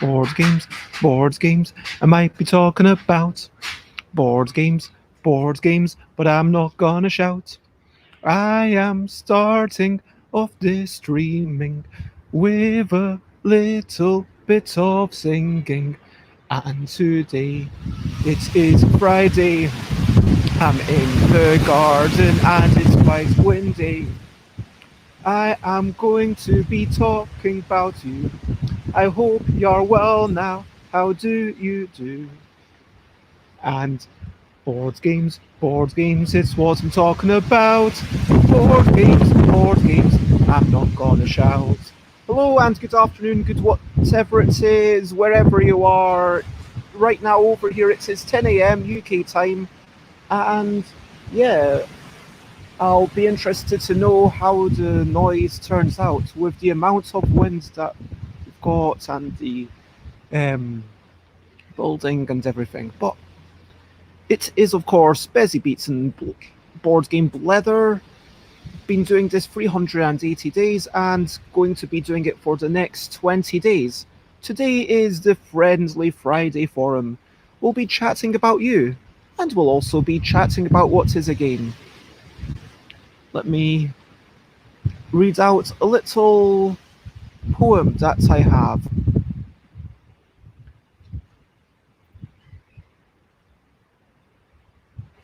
Board games, board games. I might be talking about board games, board games, but I'm not gonna shout. I am starting off this streaming with a little bit of singing. And today it is Friday. I'm in the garden and it's quite windy. I am going to be talking about you. I hope you're well now. How do you do? And board games, it's what I'm talking about. Board games, I'm not gonna shout. Hello and good afternoon, good whatever it is, wherever you are. Right now over here it is 10 a.m. UK time, and yeah, I'll be interested to know how the noise turns out with the amount of wind that we've got and the um, building and everything. But it is, of course, Bezzy Beats and board game Blether. Been doing this 380 days and going to be doing it for the next 20 days. Today is the Friendly Friday Forum. We'll be chatting about you, and we'll also be chatting about what is a game. Let me read out a little poem that I have.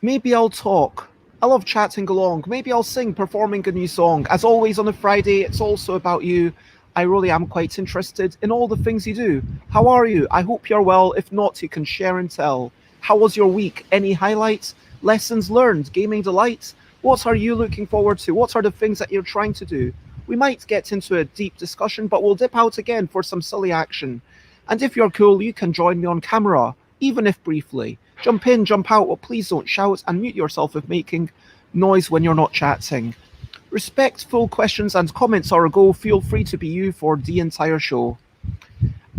Maybe I'll talk. I love chatting along. Maybe I'll sing, performing a new song. As always on a Friday, it's also about you. I really am quite interested in all the things you do. How are you? I hope you're well. If not, you can share and tell. How was your week? Any highlights? Lessons learned? Gaming delights? What are you looking forward to? What are the things that you're trying to do? We might get into a deep discussion, but we'll dip out again for some silly action. And if you're cool, you can join me on camera, even if briefly. Jump in, jump out, but please don't shout and mute yourself if making noise when you're not chatting. Respectful questions and comments are a go. Feel free to be you for the entire show.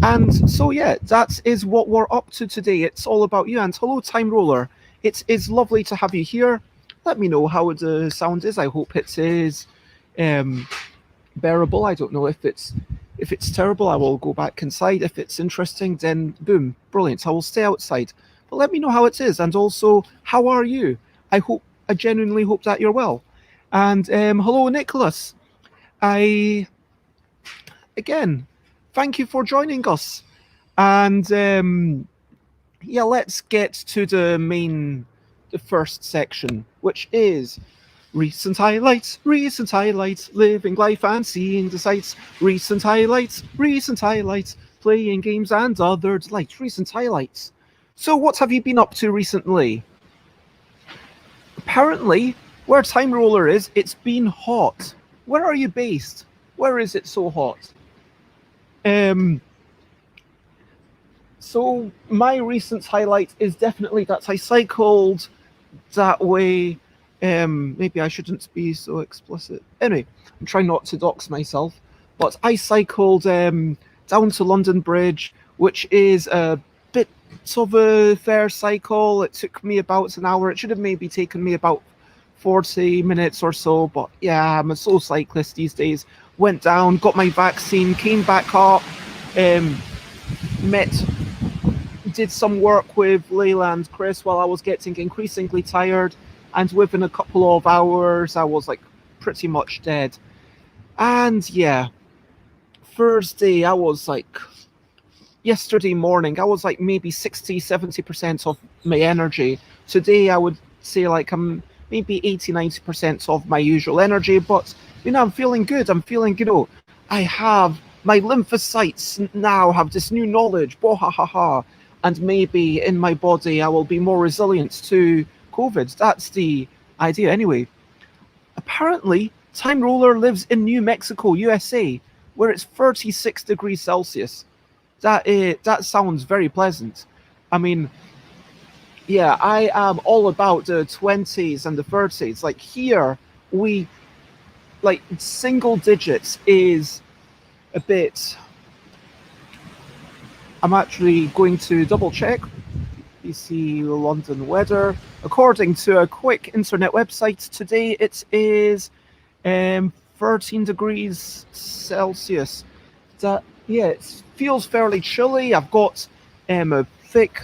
And so, yeah, that is what we're up to today. It's all about you. And hello, Time Roller. It is lovely to have you here. Let me know how the sound is. I hope it is bearable. I don't know if it's terrible. I will go back inside. If it's interesting, then boom, brilliant. I will stay outside. But let me know how it is. And also, how are you? I genuinely hope that you're well. And hello, Nicholas. Again, thank you for joining us. And yeah, let's get to the first section, which is recent highlights, living life and seeing the sights. Recent highlights, playing games and other delights. Recent highlights. So what have you been up to recently? Apparently, where Time Roller is, it's been hot. Where are you based? Where is it so hot? So my recent highlight is definitely that I cycled that way. Maybe I shouldn't be so explicit. Anyway, I'm trying not to dox myself, but I cycled down to London Bridge, which is a bit of a fair cycle. It took me about an hour. It should have maybe taken me about 40 minutes or so, but yeah, I'm a sole cyclist these days. Went down, got my vaccine, came back up, did some work with Layla and Chris while I was getting increasingly tired, and within a couple of hours I was like pretty much dead. And yeah, Thursday I was like, yesterday morning I was like maybe 60-70% of my energy. Today I would say like I'm maybe 80-90% of my usual energy, but I'm feeling good. I'm feeling, I have my lymphocytes now have this new knowledge, and maybe in my body I will be more resilient to COVID. That's the idea. Anyway, apparently Time Roller lives in New Mexico, USA, where it's 36 degrees Celsius. That sounds very pleasant. I mean, Yeah, I am all about the 20s and the 30s. Like here, we like single digits is a bit. I'm actually going to double check. BC London weather. According to a quick internet website today, it is 13 degrees Celsius. That yeah, it feels fairly chilly. I've got a thick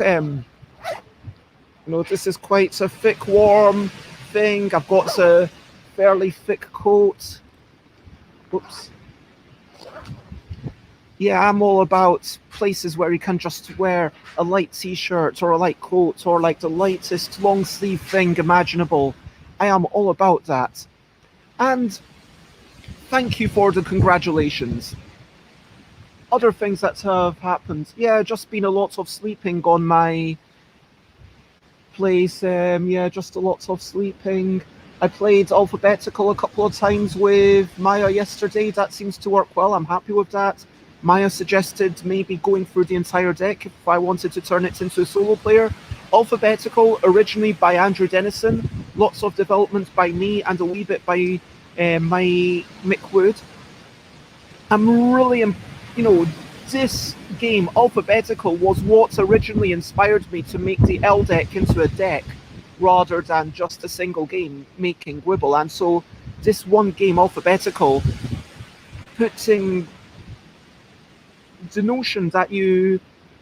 this is quite a thick, warm thing. I've got a fairly thick coat. Oops. Yeah, I'm all about places where you can just wear a light t-shirt or a light coat or like the lightest long sleeve thing imaginable. I am all about that. And thank you for the congratulations. Other things that have happened. Yeah, just been a lot of sleeping on my place. Yeah, just a lot of sleeping. I played alphabetical a couple of times with Maya yesterday. That seems to work well. I'm happy with that. Maya suggested maybe going through the entire deck if I wanted to turn it into a solo player. Alphabetical, originally by Andrew Dennison, lots of development by me and a wee bit by my Mick Wood. I'm really, this game, Alphabetical, was what originally inspired me to make the L deck into a deck rather than just a single game making Wibble. And so this one game, Alphabetical, putting the notion that you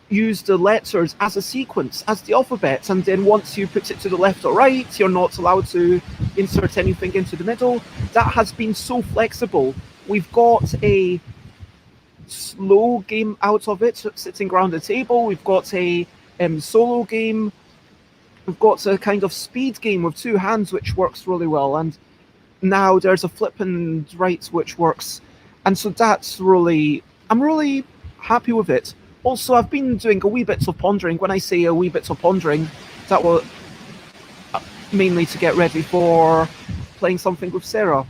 use the letters as a sequence, as the alphabet, and then once you put it to the left or right, you're not allowed to insert anything into the middle. That has been so flexible. We've got a slow game out of it, sitting around the table. We've got a solo game. We've got a kind of speed game with two hands, which works really well. And now there's a flip and right, which works. And so I'm really happy with it. Also, I've been doing a wee bit of pondering. When I say a wee bit of pondering, that was mainly to get ready for playing something with Sarah.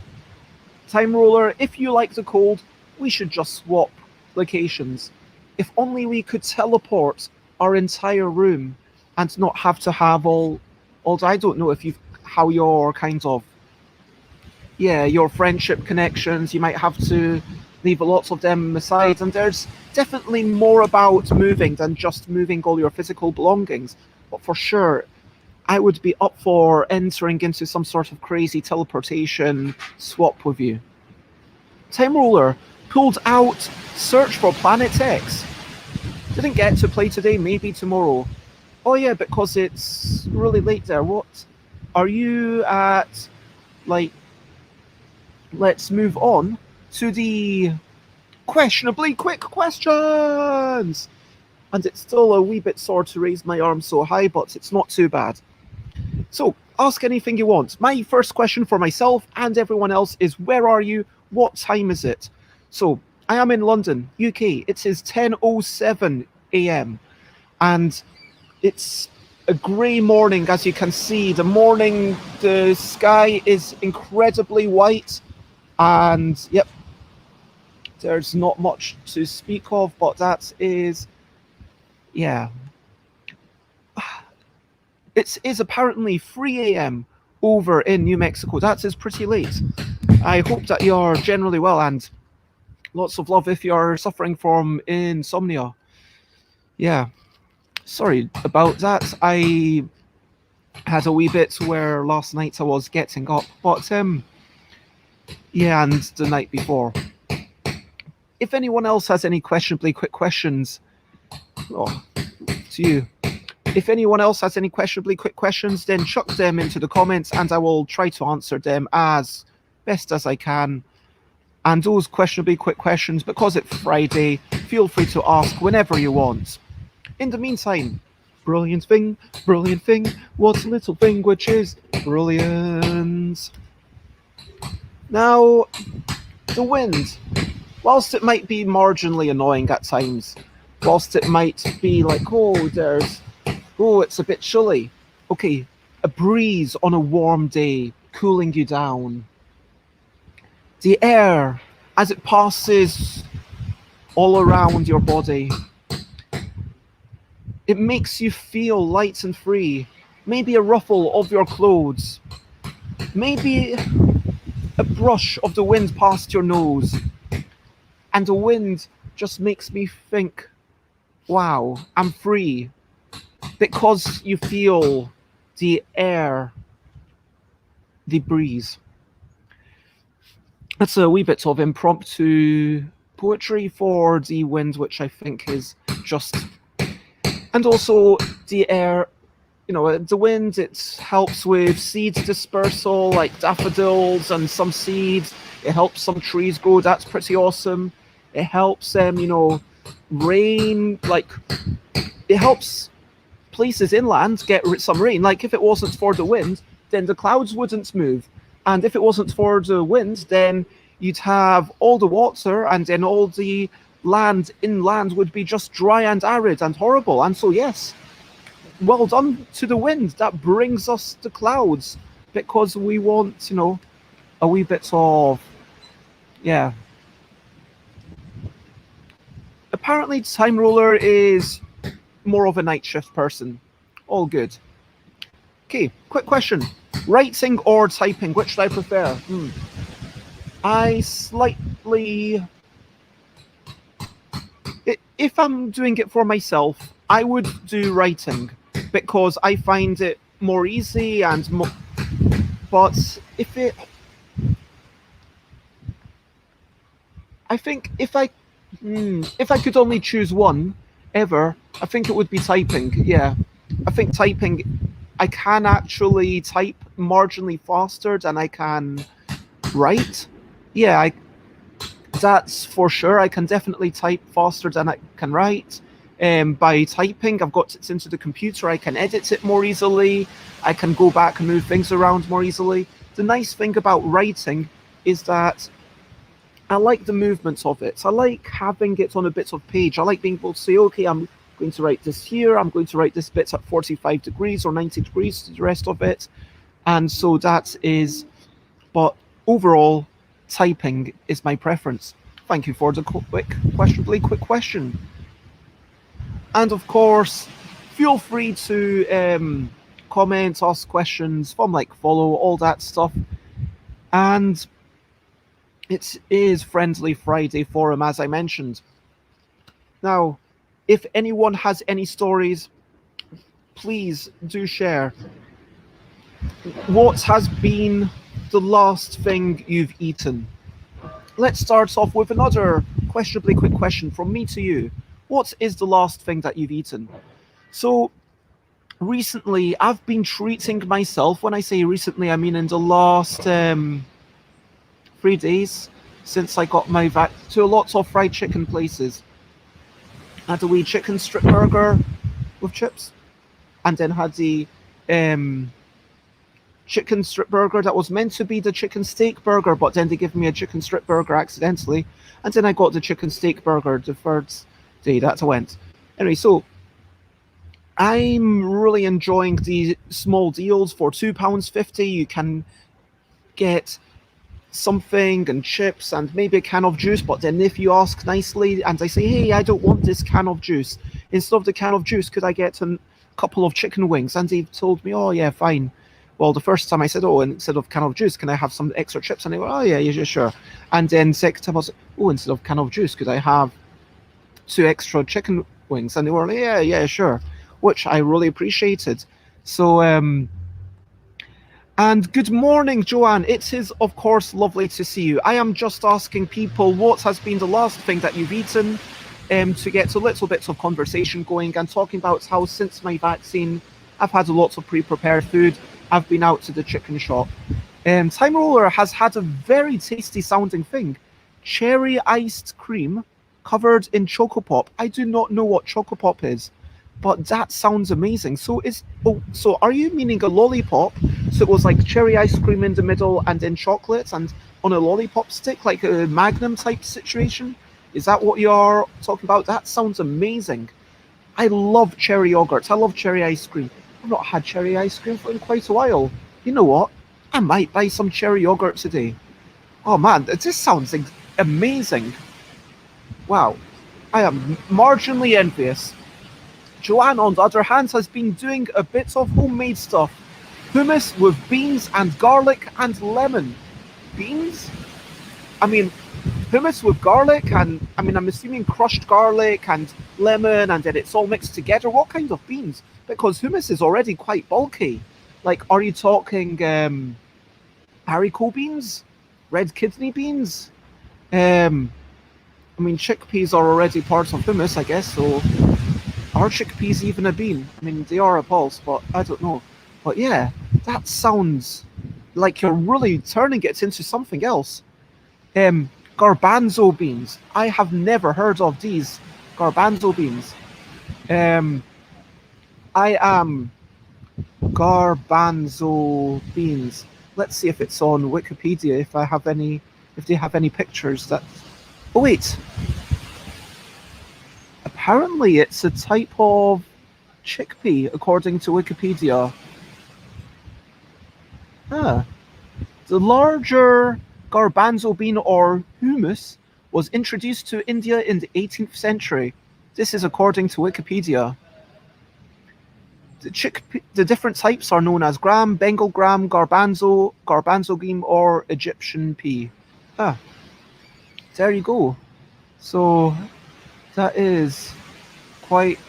Time Roller, if you like the cold, we should just swap locations. If only we could teleport our entire room and not have to have all I don't know how your kind of your friendship connections, you might have to leave a lot of them aside, and there's definitely more about moving than just moving all your physical belongings. But for sure, I would be up for entering into some sort of crazy teleportation swap with you. Time Roller pulled out Search for Planet X. Didn't get to play today, maybe tomorrow. Oh yeah, because it's really late there. What are you at? Like, let's move on to the questionably quick questions. And it's still a wee bit sore to raise my arm so high, but it's not too bad. So, ask anything you want. My first question for myself and everyone else is, where are you? What time is it? So, I am in London, UK. It is 10:07 a.m. and it's a grey morning, as you can see. The sky is incredibly white, and yep, there's not much to speak of, but that is, yeah. It is apparently 3 a.m. over in New Mexico. That is pretty late. I hope that you're generally well, and lots of love if you're suffering from insomnia. Yeah, sorry about that. I had a wee bit where last night I was getting up, but yeah, and the night before. If anyone else has any questionably quick questions, to you. If anyone else has any questionably quick questions, then chuck them into the comments and I will try to answer them as best as I can. And those questionably quick questions, because it's Friday, feel free to ask whenever you want. In the meantime, brilliant thing, what's a little thing which is brilliant? Now, the wind, whilst it might be marginally annoying at times, whilst it might be like, it's a bit chilly. Okay, a breeze on a warm day, cooling you down. The air, as it passes all around your body, it makes you feel light and free. maybe a ruffle of your clothes, maybe a brush of the wind past your nose. And the wind just makes me think, wow, I'm free. Because you feel the air, the breeze. That's a wee bit of impromptu poetry for the wind, which I think is just. And also the air, the wind, it helps with seeds dispersal, like daffodils and some seeds. It helps some trees grow. That's pretty awesome. It helps them, rain. Like, it helps places inland get some rain. Like, if it wasn't for the wind, then the clouds wouldn't move. And if it wasn't for the wind, then you'd have all the water, and then all the land inland would be just dry and arid and horrible. And so, yes, well done to the wind. That brings us the clouds, because we want, a wee bit of, yeah. Apparently, Time Roller is more of a night shift person. All good. Okay, quick question. Writing or typing, which do I prefer? I slightly... If I'm doing it for myself, I would do writing, because I find it more easy and more... But I think if I could only choose one ever, I think it would be typing. Yeah, I think typing, I can actually type marginally faster than I can write. Yeah, that's for sure. I can definitely type faster than I can write. By typing, I've got it into the computer. I can edit it more easily. I can go back and move things around more easily. The nice thing about writing is that I like the movements of it. I like having it on a bit of page. I like being able to say, okay, I'm going to write this here. I'm going to write this bit at 45 degrees or 90 degrees to the rest of it. And so that is, but overall, typing is my preference. Thank you for the quick question. And of course, feel free to comment, ask questions, follow, all that stuff. And it is Friendly Friday Forum, as I mentioned. Now, if anyone has any stories, please do share. What has been the last thing you've eaten? Let's start off with another questionably quick question from me to you. What is the last thing that you've eaten? So, recently, I've been treating myself. When I say recently, I mean in the last 3 days since I got my to lots of fried chicken places. I had a wee chicken strip burger with chips, and then had the chicken strip burger that was meant to be the chicken steak burger, but then they gave me a chicken strip burger accidentally, and then I got the chicken steak burger the third day that I went. Anyway, so I'm really enjoying the small deals. For £2.50 you can get something and chips and maybe a can of juice, but then if you ask nicely and I say, hey, I don't want this can of juice, instead of the can of juice, could I get a couple of chicken wings? And they've told me, oh yeah, fine. Well, the first time I said, oh, instead of can of juice, can I have some extra chips? And they were, oh yeah, sure. And then second time I was, oh, instead of can of juice, could I have 2 extra chicken wings? And they were like, yeah, sure, which I really appreciated. So and good morning, Joanne. It is, of course, lovely to see you. I am just asking people what has been the last thing that you've eaten, to get a little bit of conversation going and talking about how since my vaccine, I've had lots of pre-prepared food. I've been out to the chicken shop. Time Roller has had a very tasty sounding thing. Cherry iced cream covered in Choco Pop. I do not know what Choco Pop is, but that sounds amazing. So are you meaning a lollipop? So it was like cherry ice cream in the middle and then chocolate and on a lollipop stick, like a Magnum type situation? Is that what you're talking about? That sounds amazing. I love cherry yogurt. I love cherry ice cream. I've not had cherry ice cream for quite a while. You know what? I might buy some cherry yogurt today. Oh man, this sounds amazing. Wow. I am marginally envious. Joanne, on the other hand, has been doing a bit of homemade stuff. Hummus with beans and garlic and lemon. Beans? I mean, hummus with garlic and, I mean, I'm assuming crushed garlic and lemon and then it's all mixed together. What kind of beans? Because hummus is already quite bulky. Like, are you talking haricot beans? Red kidney beans? Um, I mean, chickpeas are already part of hummus, I guess, so are chickpeas even a bean? I mean, they are a pulse, but I don't know. But yeah, that sounds like you're really turning it into something else. Um, Garbanzo beans. I have never heard of these garbanzo beans. Um, I am garbanzo beans. Let's see if it's on Wikipedia. If they have any pictures that. Oh wait, apparently it's a type of chickpea according to Wikipedia. Ah, the larger garbanzo bean or humus was introduced to India in the 18th century. This is according to Wikipedia. The different types are known as gram, Bengal gram, garbanzo bean, or Egyptian pea. Ah, there you go. So that is quite.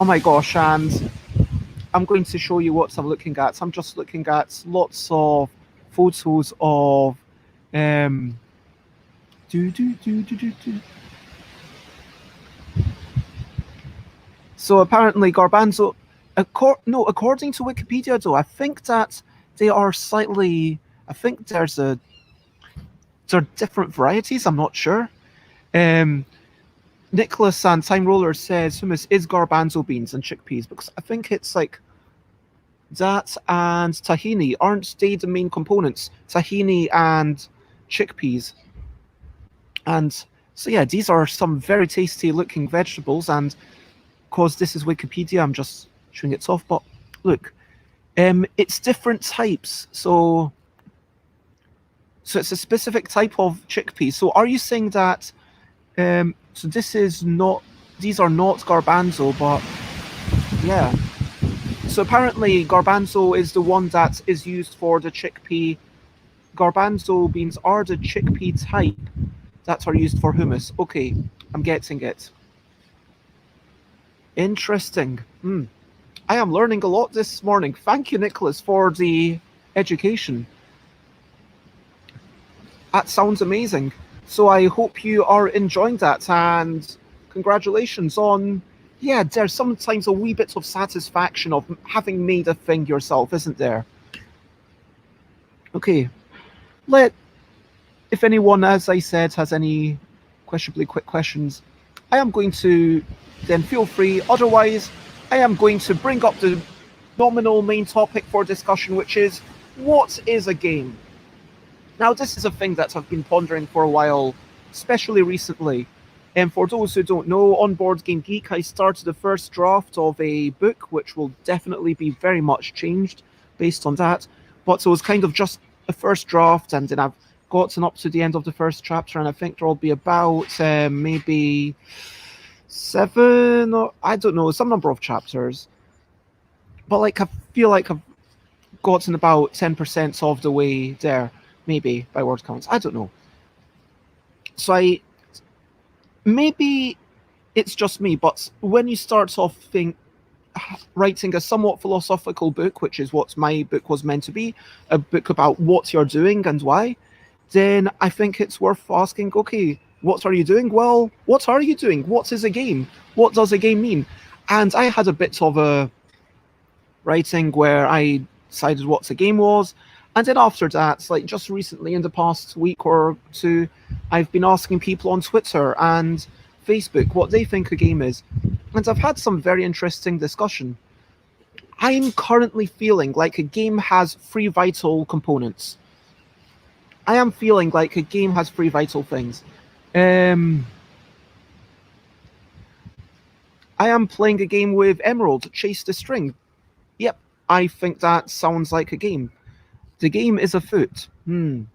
Oh my gosh, and I'm going to show you what I'm looking at. I'm just looking at lots of photos of um do do do do do do. So apparently garbanzo according to Wikipedia though, I think that they are slightly I think there are different varieties, I'm not sure. Um Nicholas and Time Roller says hummus is garbanzo beans and chickpeas because I think it's like that and tahini aren't they the main components? Tahini and chickpeas. And so yeah, these are some very tasty looking vegetables and because this is Wikipedia, I'm just showing it off. But look, it's different types. So it's a specific type of chickpea. So are you saying that so this is not these are not garbanzo, but yeah. So apparently garbanzo is the one that is used for the chickpea. Garbanzo beans are the chickpea type that are used for hummus. Okay, I'm getting it. Interesting. I am learning a lot this morning. Thank you, Nicholas, for the education. That sounds amazing. So I hope you are enjoying that and congratulations on. Yeah, there's sometimes a wee bit of satisfaction of having made a thing yourself, isn't there? Okay, let if anyone, as I said, has any questionably quick questions, I am going to then feel free. Otherwise, I am going to bring up the nominal main topic for discussion, which is what is a game? Now, this is a thing that I've been pondering for a while, especially recently. And for those who don't know, on Board Game Geek, I started the first draft of a book, which will definitely be very much changed based on that. But it was kind of just a first draft, and then I've gotten up to the end of the first chapter, and I think there'll be about maybe 7 or I don't know, some number of chapters. But like I feel like I've gotten about 10% of the way there, maybe by word counts. I don't know. So maybe it's just me, but when you start off writing a somewhat philosophical book, which is what my book was meant to be, a book about what you're doing and why, then I think it's worth asking, okay, what are you doing? Well, what are you doing? What is a game? What does a game mean? And I had a bit of a writing where I decided what a game was. And then after that, like just recently in the past week or two, I've been asking people on Twitter and Facebook what they think a game is. And I've had some very interesting discussion. I'm currently feeling like a game has 3 vital components. I am feeling like a game has 3 vital things. I am playing a game with Emerald, Chase the String. Yep, I think that sounds like a game. The game is afoot. No.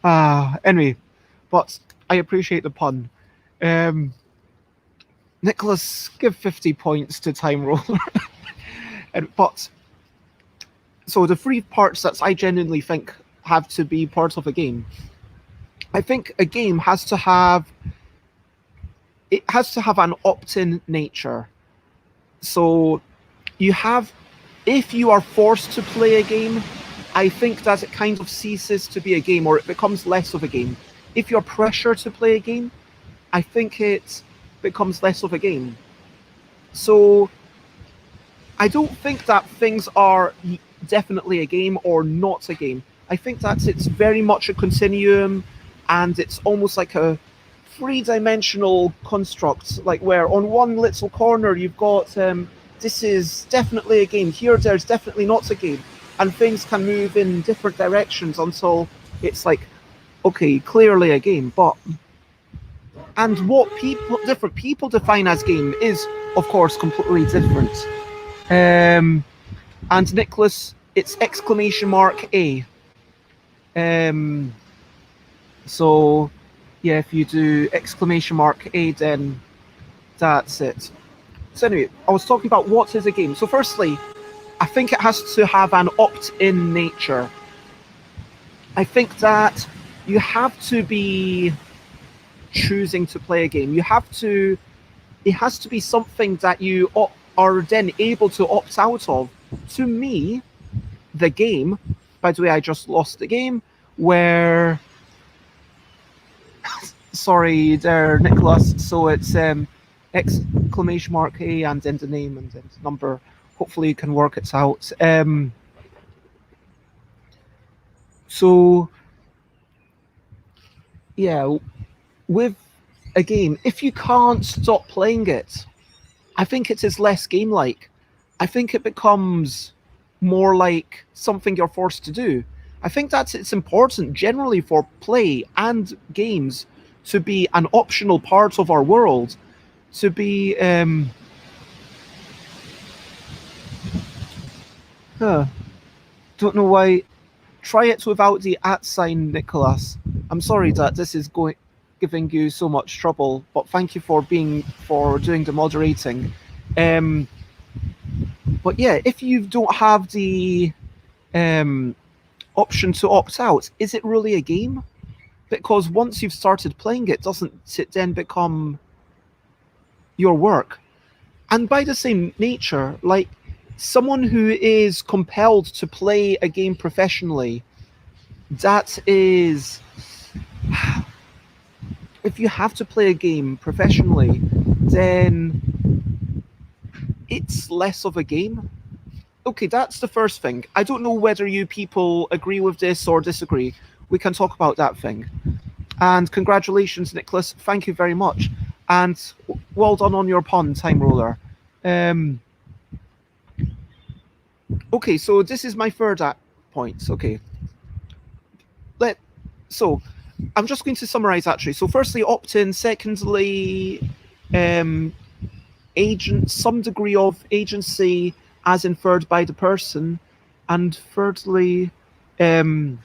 Anyway, but I appreciate the pun. Um, Nicholas, give 50 points to Time Roller. But so the three parts that I genuinely think have to be part of a game. I think a game has to have an opt-in nature. So you have, if you are forced to play a game, I think that it kind of ceases to be a game, or it becomes less of a game. If you're pressured to play a game, I think it becomes less of a game. So I don't think that things are definitely a game or not a game. I think that it's very much a continuum, and it's almost like a three-dimensional construct, like where on one little corner you've got this is definitely a game, here there's definitely not a game, and things can move in different directions until it's like, okay, clearly a game. And what different people define as game is, of course, completely different. And Nicholas, it's exclamation mark A. So yeah, if you do exclamation mark A, then that's it. So anyway, I was talking about what is a game. So firstly, I think it has to have an opt-in nature. I think that you have to be choosing to play a game. It has to be something that you are then able to opt out of. To me, the game, by the way, I just lost the game, where sorry there, Nicholas. So it's exclamation mark A and then the name and then the number. Hopefully you can work it out. So yeah, with a game, if you can't stop playing it, I think it is less game-like. I think it becomes more like something you're forced to do. I think that it's important generally for play and games to be an optional part of our world, to be don't know why. Try it without the @ sign, Nicholas. I'm sorry that this is giving you so much trouble, but thank you for doing the moderating. But yeah, if you don't have the option to opt out, is it really a game? Because once you've started playing it, doesn't it then become your work? And by the same nature, like someone who is compelled to play a game professionally, that is, if you have to play a game professionally, then it's less of a game. Okay, that's the first thing. I don't know whether you people agree with this or disagree. We can talk about that thing. And congratulations, Nicholas. Thank you very much. And well done on your pun, Time Roller. Okay, so this is my third point. Okay. So I'm just going to summarize actually. So firstly, opt-in. Secondly, some degree of agency as inferred by the person. And thirdly, I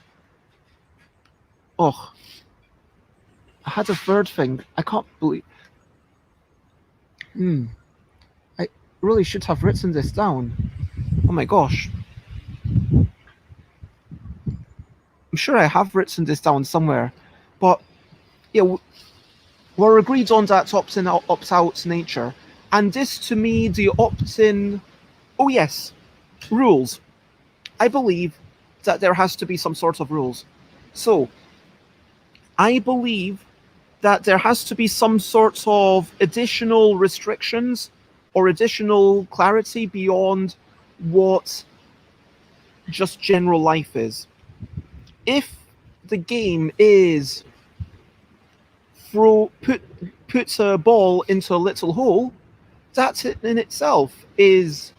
had a third thing. I can't believe. I really should have written this down. Oh my gosh. I'm sure I have written this down somewhere. But yeah, we're agreed on that opt-in, opt-out nature. And this, to me, the opt-in... Oh yes, rules. I believe that there has to be some sort of rules. So, I believe that there has to be some sort of additional restrictions or additional clarity beyond what just general life is. If the game is put a ball into a little hole, that in itself is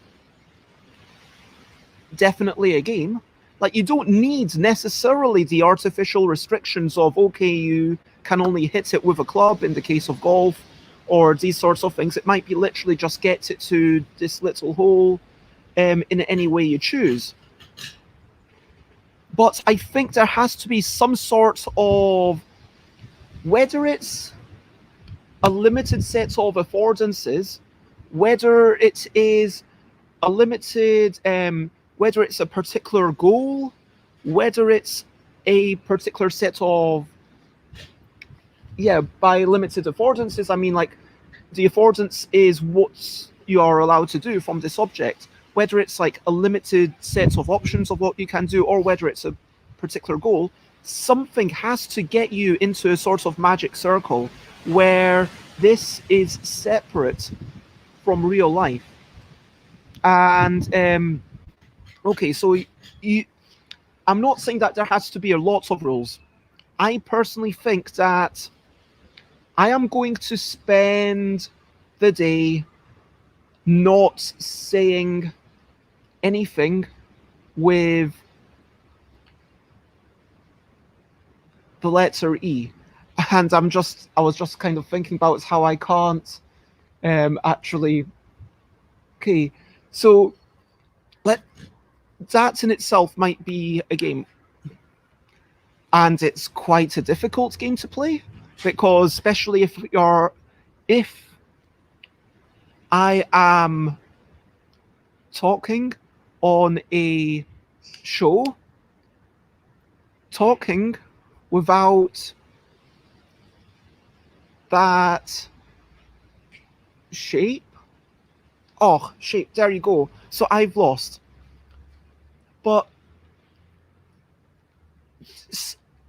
definitely a game. Like, you don't need necessarily the artificial restrictions of, okay, you can only hit it with a club in the case of golf, or these sorts of things. It might be literally just get it to this little hole in any way you choose. But I think there has to be some sort of, whether it's a limited set of affordances, whether it is a limited, whether it's a particular goal, whether it's a particular set of, yeah, by limited affordances, I mean like the affordance is what you are allowed to do from this object, whether it's like a limited set of options of what you can do, or whether it's a particular goal, something has to get you into a sort of magic circle where this is separate from real life. And okay, so you, I'm not saying that there has to be a lot of rules. I personally think that I am going to spend the day not saying anything with the letter E. And I was just kind of thinking about how I can't actually. Okay, so let that in itself might be a game, and it's quite a difficult game to play, because especially if I am talking on a show, talking without that shape. Oh, shape, there you go. So I've lost. But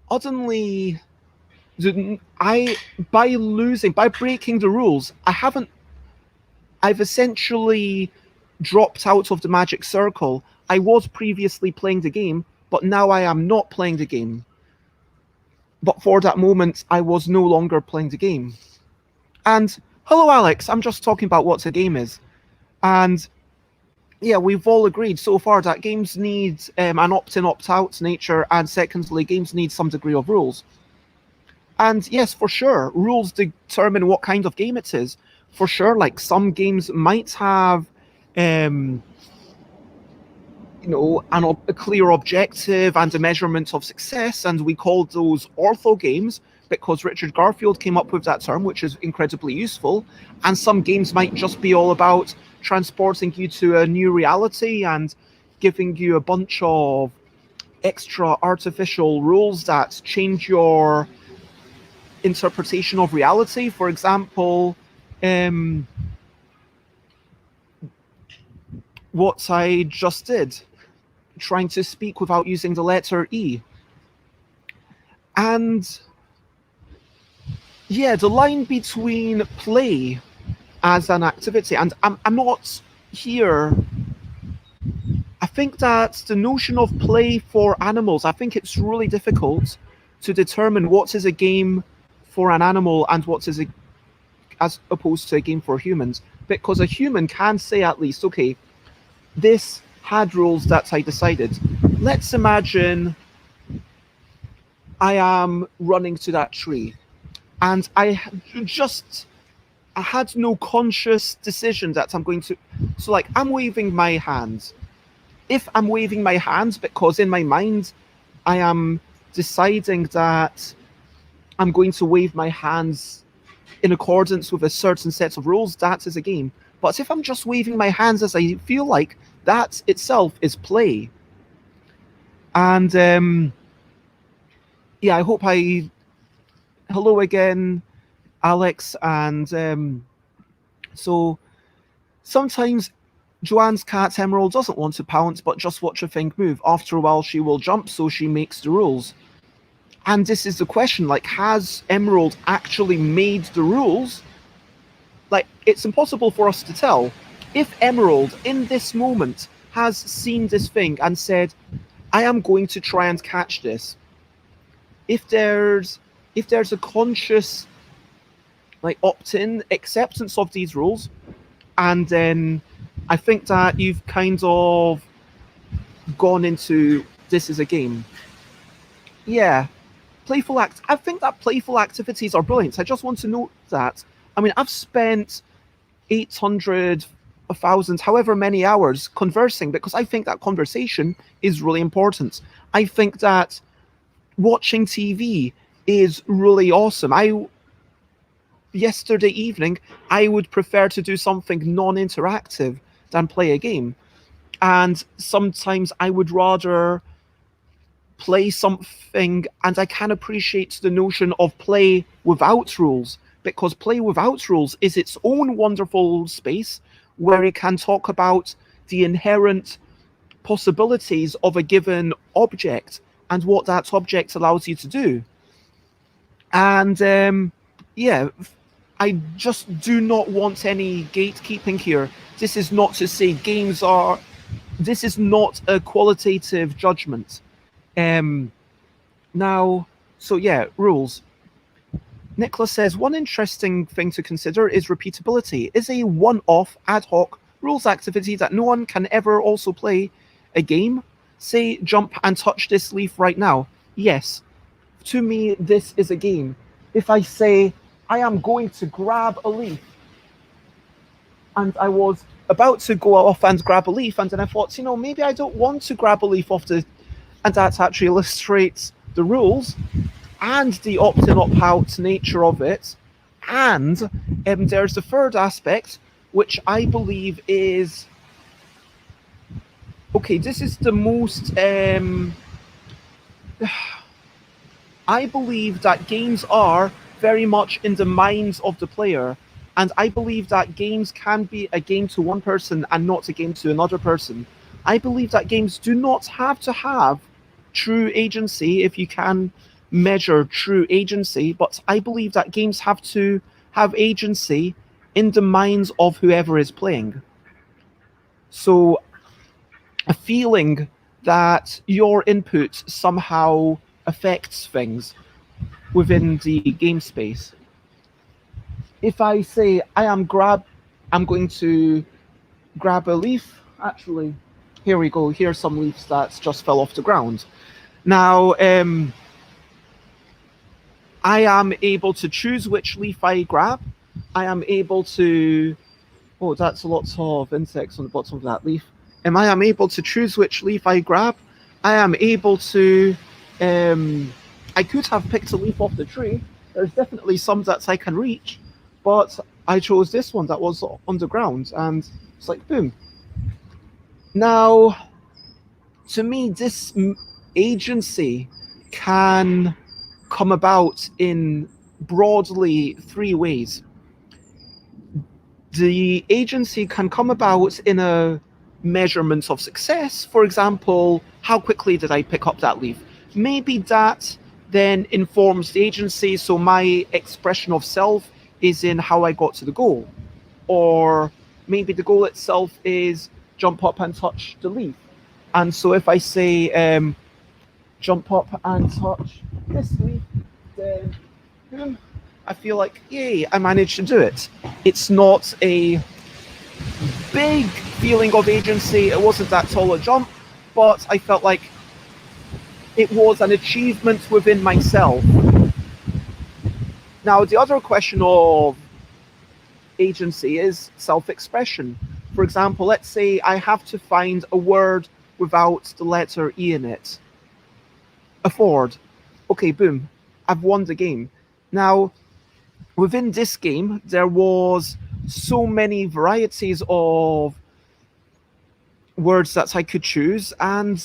suddenly, by breaking the rules, I've essentially dropped out of the magic circle. I was previously playing the game, but now I am not playing the game. But for that moment, I was no longer playing the game. And hello, Alex. I'm just talking about what a game is. And yeah, we've all agreed so far that games need an opt-in, opt-out nature, and secondly, games need some degree of rules. And yes, for sure, rules determine what kind of game it is. For sure, like some games might have, a clear objective and a measurement of success, and we called those ortho games because Richard Garfield came up with that term, which is incredibly useful. And some games might just be all about transporting you to a new reality and giving you a bunch of extra artificial rules that change your interpretation of reality. For example, what I just did, trying to speak without using the letter E. And yeah, the line between play as an activity, and I'm not here. I think that the notion of play for animals, I think it's really difficult to determine what is a game for an animal and what is as opposed to a game for humans. Because a human can say at least, okay, this had rules that I decided. Let's imagine I am running to that tree, and I had no conscious decision that I'm going to. So, like, I'm waving my hands. If I'm waving my hands because in my mind I am deciding that I'm going to wave my hands in accordance with a certain set of rules, that is a game. But if I'm just waving my hands as I feel like, that itself is play. And yeah, I hope hello again, Alex. And so sometimes Joanne's cat Emerald doesn't want to pounce, but just watch a thing move. After a while, she will jump, so she makes the rules. And this is the question, like, has Emerald actually made the rules? Like, it's impossible for us to tell. If Emerald, in this moment, has seen this thing and said, I am going to try and catch this, if there's a conscious, like, opt-in acceptance of these rules, and then I think that you've kind of gone into this is a game. Yeah. I think that playful activities are brilliant. I just want to note that. I mean, I've spent 800, 1,000, however many hours conversing because I think that conversation is really important. I think that watching TV is really awesome. Yesterday evening, I would prefer to do something non-interactive than play a game. And sometimes I would rather play something, and I can appreciate the notion of play without rules, because play without rules is its own wonderful space where it can talk about the inherent possibilities of a given object and what that object allows you to do. And yeah, I just do not want any gatekeeping here. This is not to say games are. This is not a qualitative judgment. Um, Now, so yeah, rules. Nicholas says one interesting thing to consider is repeatability. Is a one-off ad hoc rules activity that no one can ever also play a game? Say, jump and touch this leaf right now. Yes, to me, this is a game. If I say, I am going to grab a leaf, and I was about to go off and grab a leaf, and then I thought, maybe I don't want to grab a leaf off the. And that actually illustrates the rules and the opt-in, opt-out nature of it. And there's the third aspect, which I believe is... Okay, this is the most... I believe that games are very much in the minds of the player. And I believe that games can be a game to one person and not a game to another person. I believe that games do not have to have true agency, if you can measure true agency, but I believe that games have to have agency in the minds of whoever is playing. So a feeling that your input somehow affects things within the game space. If I say I'm going to grab a leaf, actually, here we go, here's some leaves that just fell off the ground. Now, I am able to choose which leaf I grab. I am able to... Oh, that's lots of insects on the bottom of that leaf. I am able to choose which leaf I grab. I am able to... I could have picked a leaf off the tree. There's definitely some that I can reach, but I chose this one that was on the ground, and it's like, boom. Now, to me, this agency can come about in broadly three ways. The agency can come about in a measurement of success. For example, how quickly did I pick up that leaf? Maybe that then informs the agency, so my expression of self is in how I got to the goal. Or maybe the goal itself is jump up and touch the leaf. And so if I say jump up and touch this leaf, then boom, I feel like, yay, I managed to do it. It's not a big feeling of agency. It wasn't that tall a jump, but I felt like it was an achievement within myself. Now, the other question of agency is self-expression. For example, let's say I have to find a word without the letter E in it. Afford. Okay, boom. I've won the game. Now, within this game, there was so many varieties of words that I could choose, and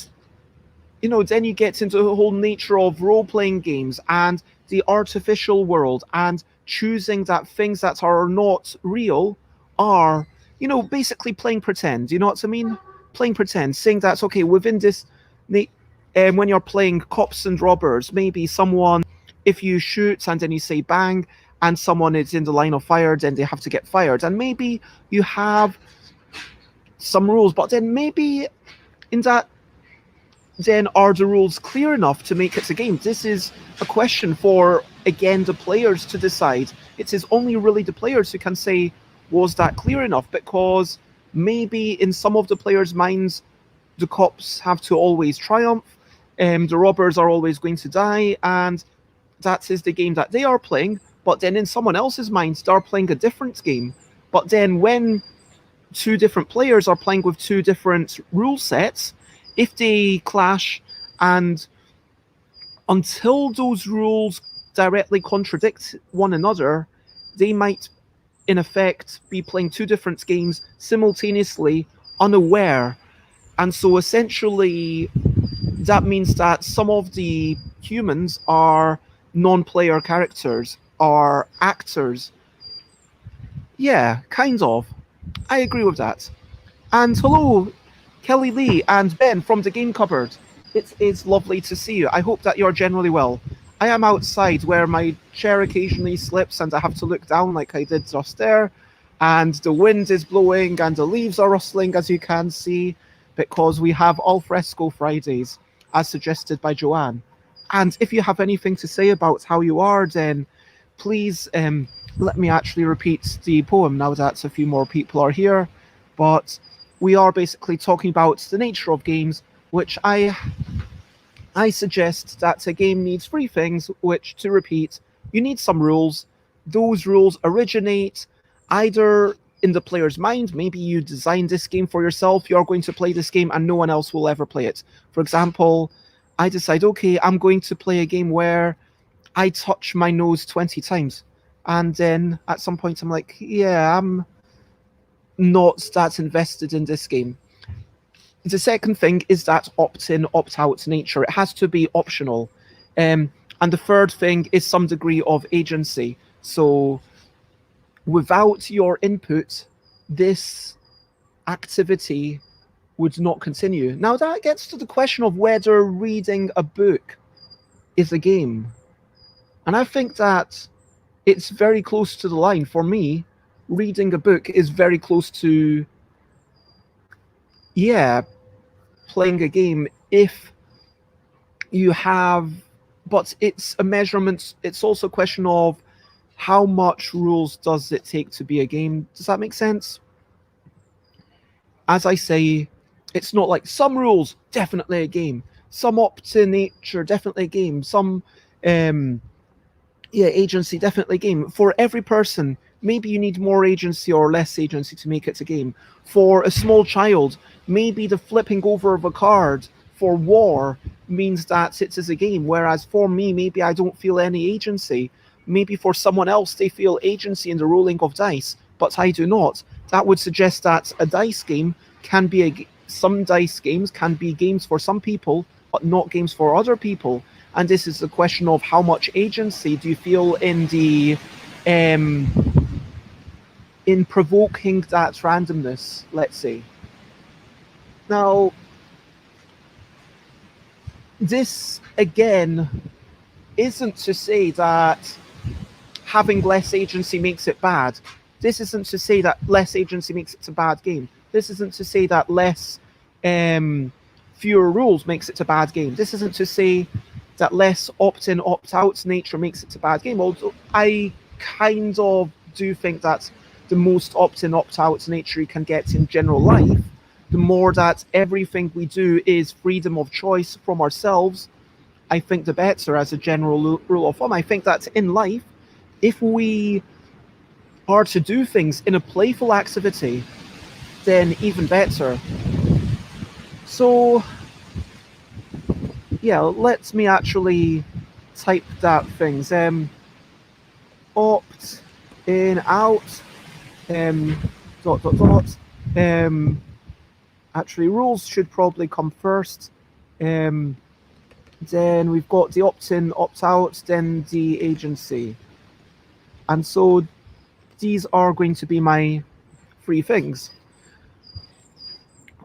then you get into the whole nature of role-playing games and the artificial world, and choosing that things that are not real are, basically playing pretend. You know what I mean? Playing pretend, saying that, okay, within this, when you're playing cops and robbers, maybe someone, if you shoot and then you say bang, and someone is in the line of fire, then they have to get fired. And maybe you have some rules, but then maybe in that, then are the rules clear enough to make it a game? This is a question for, again, the players to decide. It is only really the players who can say, was that clear enough? Because maybe in some of the players' minds, the cops have to always triumph, the robbers are always going to die, and that is the game that they are playing. But then in someone else's minds, they're playing a different game. But then when two different players are playing with two different rule sets, if they clash And until those rules directly contradict one another, they might, in effect, be playing two different games simultaneously, unaware. And so essentially, that means that some of the humans are non player characters, are actors. Yeah, kind of. I agree with that. And hello, Kelly Lee and Ben from the Game Cupboard. It is lovely to see you. I hope that you're generally well. I am outside where my chair occasionally slips and I have to look down like I did just there. And the wind is blowing and the leaves are rustling, as you can see, because we have al fresco Fridays, as suggested by Joanne. And if you have anything to say about how you are, then please let me actually repeat the poem now that a few more people are here. But we are basically talking about the nature of games, which I suggest that a game needs three things, which, to repeat, you need some rules. Those rules originate either in the player's mind. Maybe you designed this game for yourself, you're going to play this game, and no one else will ever play it. For example, I decide, okay, I'm going to play a game where I touch my nose 20 times. And then at some point, I'm like, yeah, I'm not that invested in this game. The second thing is that opt-in, opt-out nature. It has to be optional. And the third thing is some degree of agency. So without your input, this activity would not continue. Now that gets to the question of whether reading a book is a game. And I think that it's very close to the line. For me, reading a book is very close to, yeah, playing a game if you have, but it's a measurement. It's also a question of how much rules does it take to be a game. Does that make sense? As I say, it's not like some rules, definitely a game. Some opt-in nature, definitely a game. Some agency, definitely a game. For every person, maybe you need more agency or less agency to make it a game. For a small child, maybe the flipping over of a card for war means that it is a game, whereas for me, maybe I don't feel any agency. Maybe for someone else, they feel agency in the rolling of dice, but I do not. That would suggest that a dice game can be some dice games can be games for some people, but not games for other people. And this is the question of how much agency do you feel in the in provoking that randomness, let's say. Now, this again isn't to say that having less agency makes it bad. This isn't to say that less agency makes it a bad game. This isn't to say that less fewer rules makes it a bad game. This isn't to say that less opt-in, opt-out nature makes it a bad game. Although I kind of do think that the most opt-in, opt-out nature you can get in general life, the more that everything we do is freedom of choice from ourselves, I think the better as a general rule of thumb. I think that in life, if we are to do things in a playful activity, then even better. So, yeah, let me actually type that things. Opt in, out, dot, dot, dot. Actually, rules should probably come first. Then we've got the opt-in, opt-out, then the agency. And so these are going to be my three things.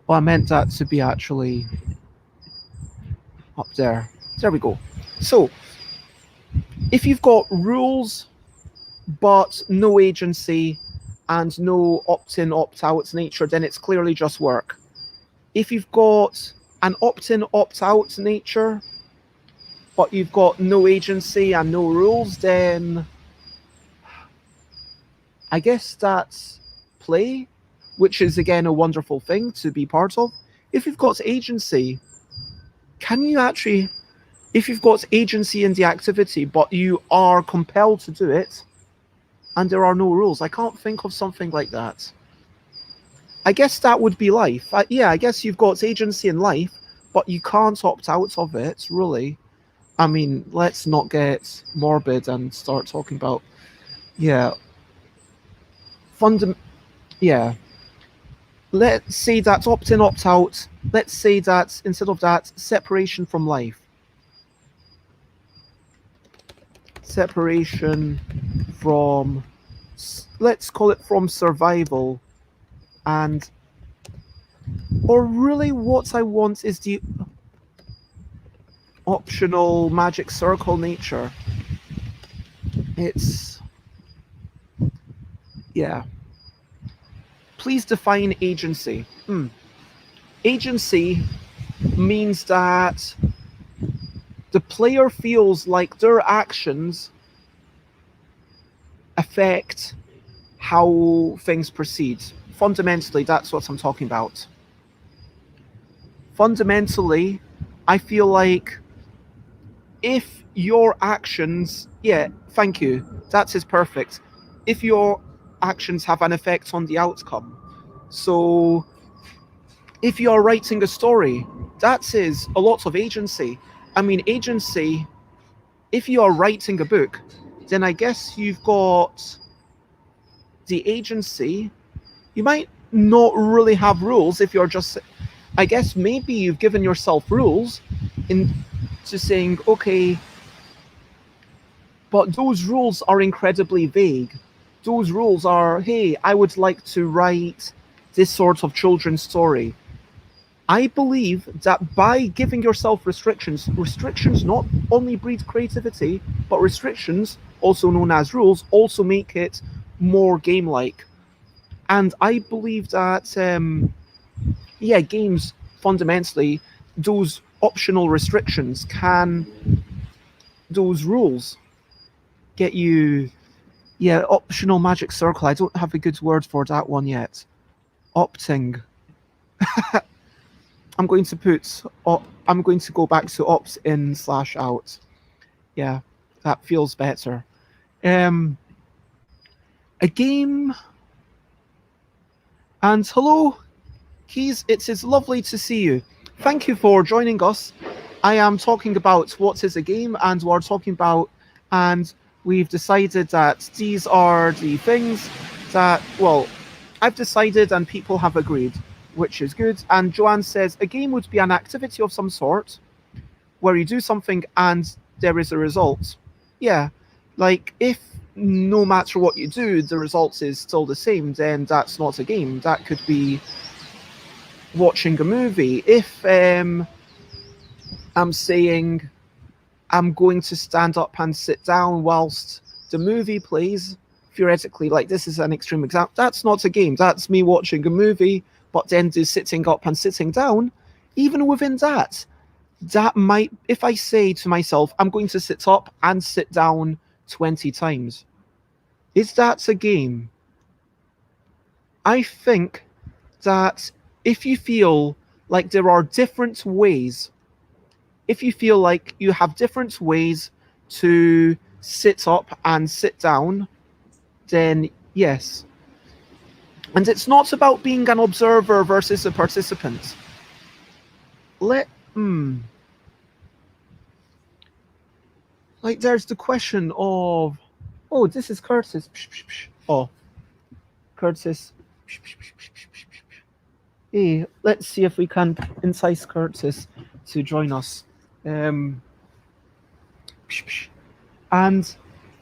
Oh, I meant that to be actually up there. There we go. So, if you've got rules, but no agency and no opt-in, opt-out nature, then it's clearly just work. If you've got an opt-in, opt-out nature, but you've got no agency and no rules, then I guess that's play, which is again a wonderful thing to be part of. If you've got agency, can you actually, if you've got agency in the activity, but you are compelled to do it, and there are no rules, I can't think of something like that. I guess that would be life. I guess you've got agency in life, but you can't opt out of it, really. I mean, let's not get morbid and start talking about, yeah, fundam- yeah. Let's say that opt in, opt out. Let's say that instead of that, separation from life. Separation from, let's call it from survival. And, or really what I want is the optional magic circle nature. It's, yeah. Please define agency. Agency means that the player feels like their actions affect how things proceed. Fundamentally, that's what I'm talking about. Fundamentally, I feel like if your actions, yeah, thank you, that is perfect. If your actions have an effect on the outcome. So, if you're writing a story, that is a lot of agency. I mean, agency, if you are writing a book, then I guess you've got the agency. You might not really have rules if you're just, I guess maybe you've given yourself rules into saying, okay, but those rules are incredibly vague. Those rules are, hey, I would like to write this sort of children's story. I believe that by giving yourself restrictions, restrictions not only breed creativity, but restrictions, also known as rules, also make it more game-like. And I believe that, yeah, games fundamentally, those optional restrictions can, those rules get you, yeah, optional magic circle. I don't have a good word for that one yet. Opting. I'm going to put, I'm going to go back to opt in / out. Yeah, that feels better. Um, a game. And hello, Keys. It is lovely to see you. Thank you for joining us. I am talking about what is a game, and we're talking about, and we've decided that these are the things that, well, I've decided and people have agreed, which is good. And Joanne says a game would be an activity of some sort where you do something and there is a result. Yeah, like if no matter what you do, the result is still the same, then that's not a game. That could be watching a movie. If I'm saying I'm going to stand up and sit down whilst the movie plays, theoretically, like this is an extreme example, that's not a game. That's me watching a movie, but then do sitting up and sitting down. Even within that, that might, if I say to myself, I'm going to sit up and sit down 20 times, is that a game? I think that if you feel like there are different ways, if you feel like you have different ways to sit up and sit down, then yes. And it's not about being an observer versus a participant. Let like there's the question of, oh, this is Curtis. Oh, Curtis. Hey, let's see if we can entice Curtis to join us. And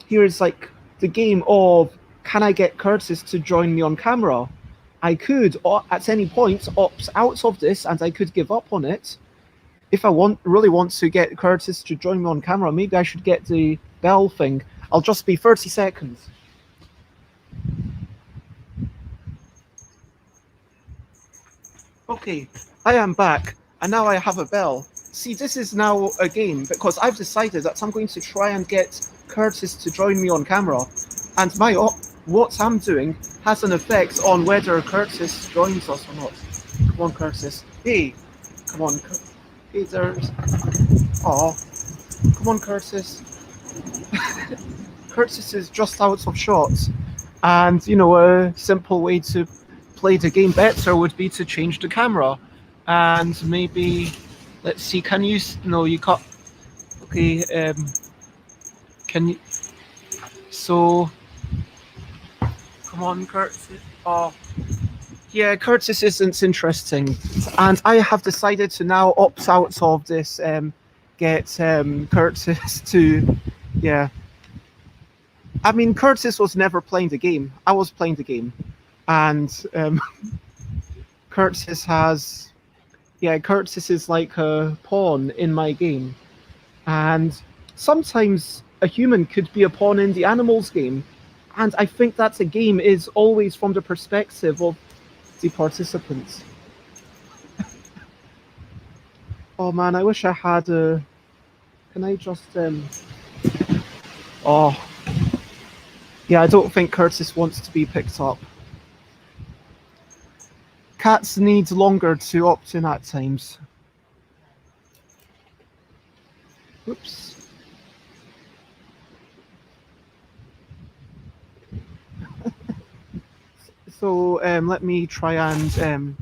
here's like the game of, can I get Curtis to join me on camera? I could at any point opt out of this and I could give up on it. If I really want to get Curtis to join me on camera, maybe I should get the bell thing. I'll just be 30 seconds. Okay, I am back, and now I have a bell. See, this is now a game, because I've decided that I'm going to try and get Curtis to join me on camera, and what I'm doing has an effect on whether Curtis joins us or not. Come on, Curtis. Hey, come on. Hey, there's... Aw. Come on, Curtis. Curtis is just out of shot, and, you know, a simple way to play the game better would be to change the camera, and maybe Let's see. Can you? No, you can't. Okay. Can you? So, come on, Curtis. Oh, yeah, Curtis isn't interesting, and I have decided to now opt out of this. Get Curtis to, yeah. I mean, Curtis was never playing the game. I was playing the game, and Curtis has, yeah, Curtis is like a pawn in my game, and sometimes a human could be a pawn in the animals game, and I think that a game is always from the perspective of the participants. Oh man, I wish I had a. Can I just Oh, yeah, I don't think Curtis wants to be picked up. Cats need longer to opt in at times. Oops. So let me try and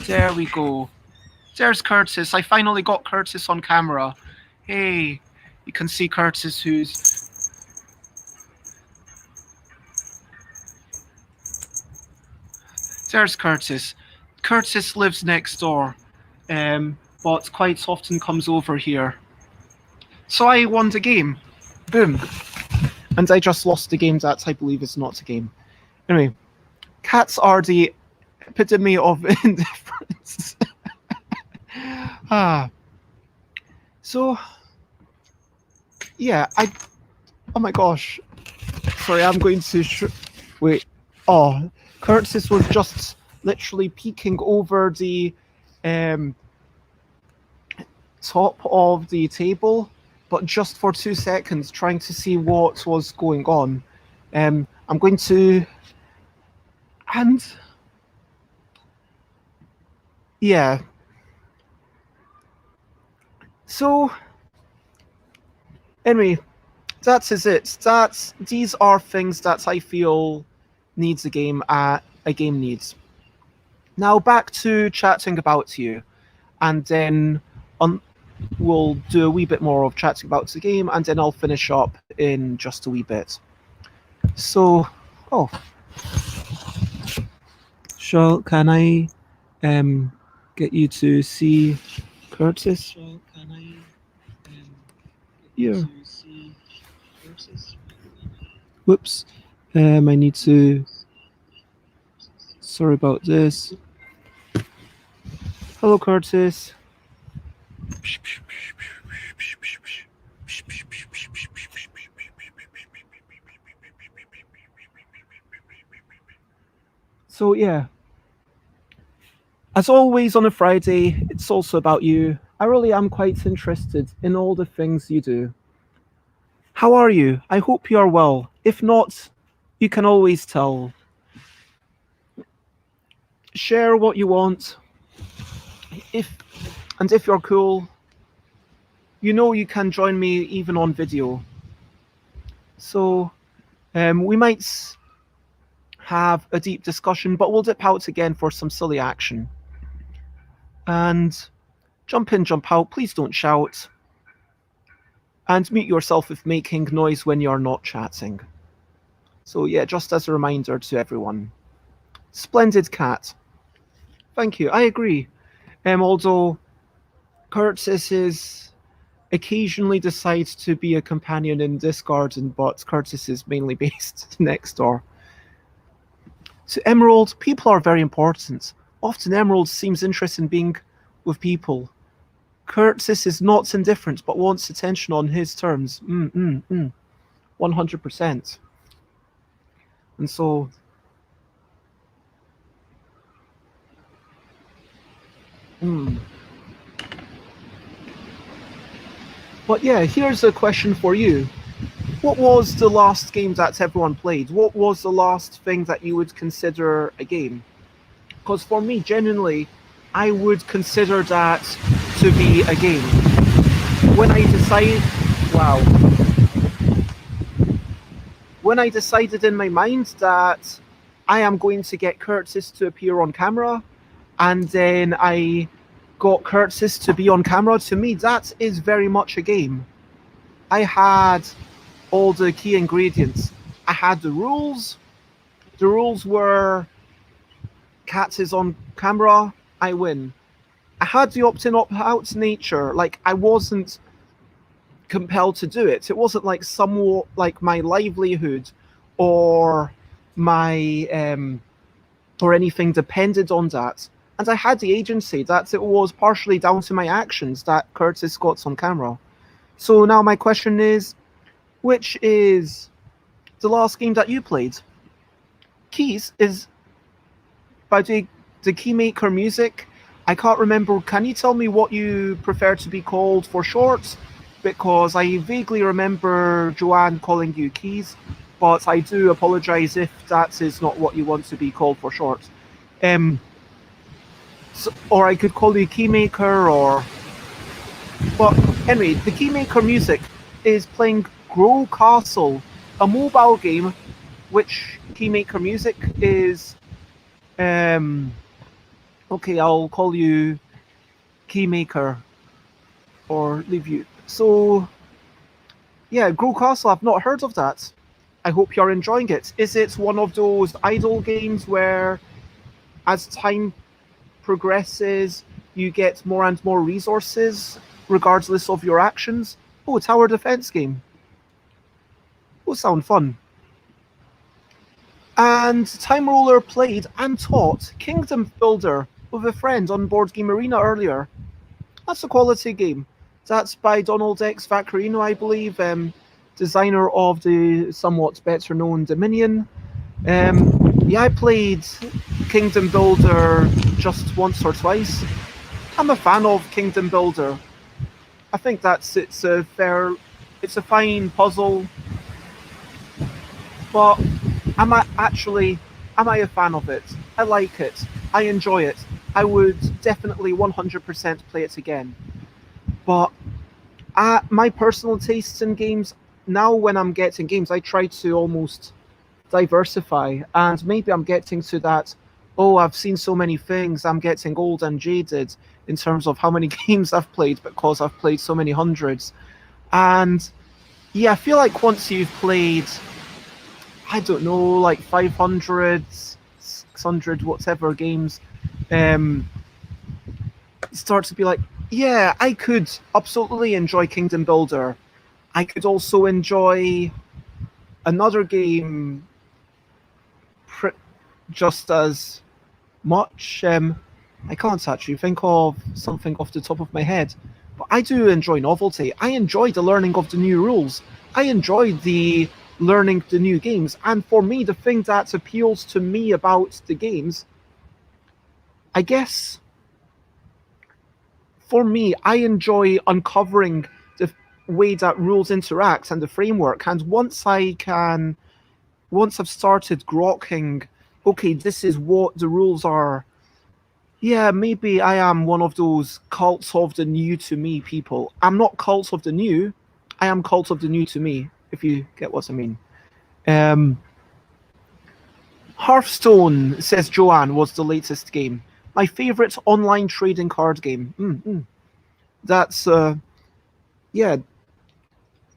there we go. There's Curtis. I finally got Curtis on camera. Hey, you can see Curtis who's. There's Curtis. Curtis lives next door, but quite often comes over here. So I won the game. Boom. And I just lost the game that I believe is not a game. Anyway, cats are the epitome of indifference. So, yeah, oh my gosh. Sorry, I'm going to. Wait. Oh, Curtis was just literally peeking over the top of the table, but just for 2 seconds, trying to see what was going on. I'm going to. And. Yeah. So. Anyway, that is it. These are things that I feel needs a game needs. Now back to chatting about you, and then we'll do a wee bit more of chatting about the game, and then I'll finish up in just a wee bit. So, oh, can I get you to see Curtis? Yeah. Whoops. I need to. Sorry about this. Hello, Curtis. So, yeah. As always on a Friday, it's also about you. I really am quite interested in all the things you do. How are you? I hope you are well. If not, you can always tell. Share what you want. If you're cool, you know you can join me even on video. So we might have a deep discussion, but we'll dip out again for some silly action. And jump in, jump out, please don't shout. And mute yourself if making noise when you're not chatting. So yeah, just as a reminder to everyone. Splendid cat. Thank you, I agree. Although Curtis occasionally decides to be a companion in this garden, but Curtis is mainly based next door. To Emerald, people are very important. Often Emerald seems interested in being with people. Curtis is not indifferent, but wants attention on his terms. 100%. And so... But yeah, here's a question for you. What was the last game that everyone played? What was the last thing that you would consider a game? Because for me, genuinely, I would consider that to be a game. When I decided... Wow. When I decided in my mind that I am going to get Curtis to appear on camera, and then I got Curtis to be on camera, to me that is very much a game. I had all the key ingredients. I had the rules. The rules were Cat is on camera, I win. I had the opt-in, opt-out nature. Like, I wasn't compelled to do it. It wasn't like somewhat like my livelihood or my or anything depended on that. And I had the agency that it was partially down to my actions that Curtis got on camera. So now my question is, which is the last game that you played? Keys is by the Keymaker music. I can't remember. Can you tell me what you prefer to be called for short? Because I vaguely remember Joanne calling you Keys, but I do apologise if that is not what you want to be called for short. Or I could call you Keymaker, or... But anyway, the Keymaker music is playing Grow Castle, a mobile game, which Keymaker music is... Okay, I'll call you Keymaker, or leave you. So, yeah, Grow Castle, I've not heard of that. I hope you're enjoying it. Is it one of those idle games where, as time progresses, you get more and more resources, regardless of your actions? Oh, tower defense game. Oh, sound fun. And Time Roller played and taught Kingdom Builder with a friend on Board Game Arena earlier. That's a quality game. That's by Donald X Vaccarino, I believe, designer of the somewhat better known Dominion. Yeah, I played Kingdom Builder just once or twice. I'm a fan of Kingdom Builder. I think it's a fine puzzle. But am I a fan of it? I like it. I enjoy it. I would definitely 100% play it again. But my personal tastes in games, now when I'm getting games, I try to almost diversify. And maybe I'm getting to that, I've seen so many things, I'm getting old and jaded in terms of how many games I've played because I've played so many hundreds. And yeah, I feel like once you've played, I don't know, like 500, 600, whatever games, you start to be like, yeah, I could absolutely enjoy Kingdom Builder. I could also enjoy another game just as much. I can't actually think of something off the top of my head, but I do enjoy novelty. I enjoy the learning of the new rules. I enjoy the learning the new games. And for me, the thing that appeals to me about the games, I guess, for me, I enjoy uncovering the way that rules interact and the framework. And once I've started grokking, okay, this is what the rules are. Yeah, maybe I am one of those cults of the new to me people. I'm not cult of the new. I am cult of the new to me, if you get what I mean. Hearthstone, says Joanne, was the latest game. My favorite online trading card game. That's, yeah,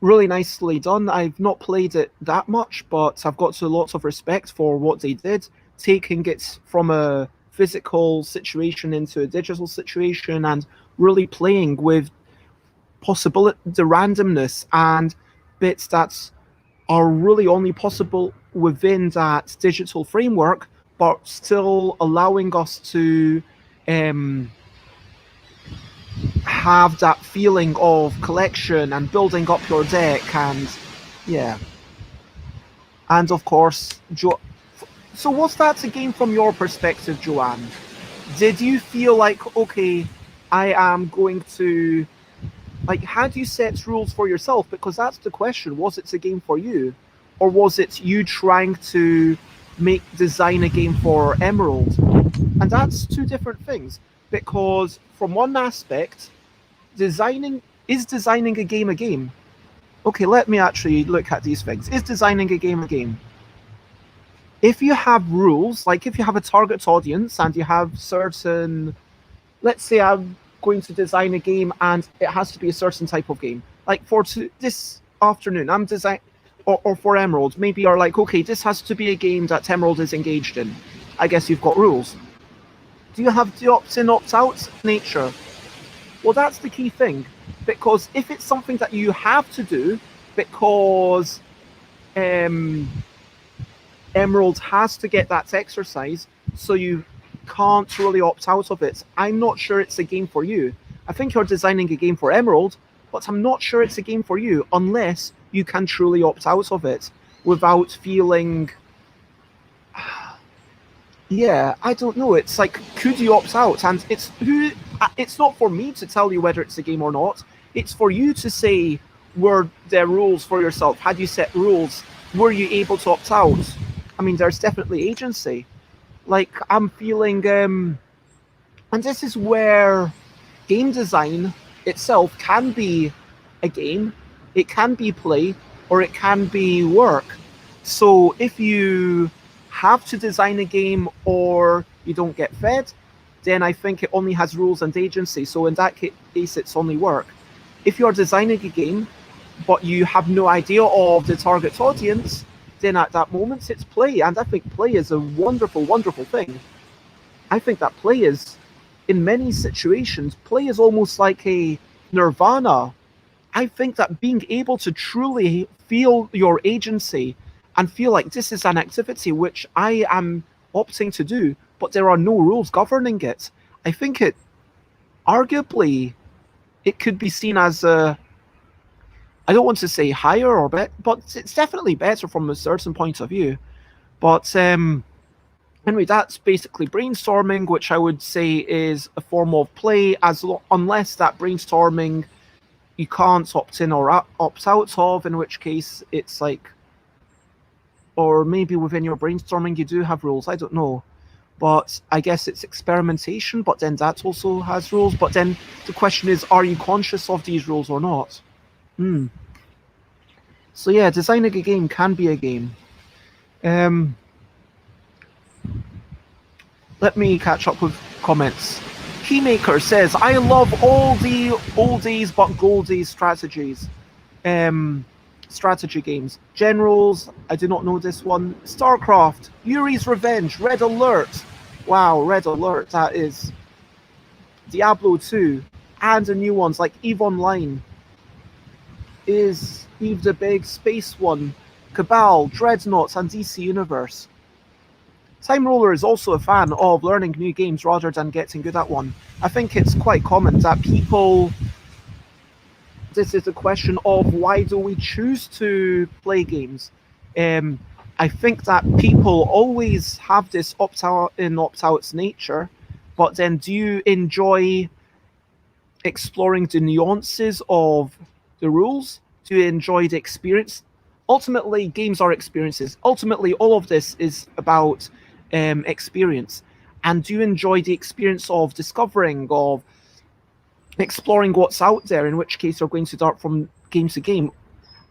really nicely done. I've not played it that much, but I've got lots of respect for what they did, taking it from a physical situation into a digital situation and really playing with the randomness and bits that are really only possible within that digital framework, but still allowing us to have that feeling of collection and building up your deck. And yeah, and of course, so was that a game from your perspective, Joanne? Did you feel like, okay, I am going to, like, how do you set rules for yourself? Because that's the question. Was it a game for you? Or was it you trying to design a game for Emerald? And that's two different things. Because from one aspect, designing a game a game? Okay, let me actually look at these things. Is designing a game a game? If you have rules, like if you have a target audience and you have certain, let's say going to design a game and it has to be a certain type of game. Like for this afternoon, I'm design or for Emerald, maybe you're like, okay, this has to be a game that Emerald is engaged in. I guess you've got rules. Do you have the opt-in, opt-out nature? Well, that's the key thing, because if it's something that you have to do because Emerald has to get that exercise, so you can't really opt out of it, I'm not sure it's a game for you. I think you're designing a game for Emerald, but I'm not sure it's a game for you unless you can truly opt out of it without feeling... Yeah, I don't know. It's like, could you opt out? And it's not for me to tell you whether it's a game or not. It's for you to say, were there rules for yourself? Had you set rules? Were you able to opt out? I mean, there's definitely agency. Like, I'm feeling... and this is where game design itself can be a game, it can be play, or it can be work. So if you have to design a game or you don't get fed, then I think it only has rules and agency. So in that case, it's only work. If you're designing a game, but you have no idea of the target audience, then at that moment it's play. And I think play is a wonderful, wonderful thing. I think that play is, in many situations, play is almost like a nirvana. I think that being able to truly feel your agency and feel like this is an activity which I am opting to do, but there are no rules governing it. I think it, arguably, it could be seen as a, I don't want to say higher or better, but it's definitely better from a certain point of view. But anyway, that's basically brainstorming, which I would say is a form of play, unless that brainstorming you can't opt in or opt out of, in which case it's like, or maybe within your brainstorming you do have rules, I don't know. But I guess it's experimentation, but then that also has rules. But then the question is, are you conscious of these rules or not? So yeah, designing a game can be a game. Let me catch up with comments. Keymaker says, I love all the oldies but goldies strategies. Strategy games. Generals, I do not know this one. StarCraft, Yuri's Revenge, Red Alert. Wow, Red Alert, that is. Diablo 2, and the new ones like EVE Online. Is EVE the big space one? Cabal, Dreadnoughts, and DC Universe. Time Roller is also a fan of learning new games rather than getting good at one. I think it's quite common that people... This is a question of why do we choose to play games? I think that people always have this opt-out in, opt-out nature, but then do you enjoy exploring the nuances of the rules? Do you enjoy the experience? Ultimately, games are experiences. Ultimately, all of this is about experience. And do you enjoy the experience of discovering, of exploring what's out there, in which case you're going to dart from game to game?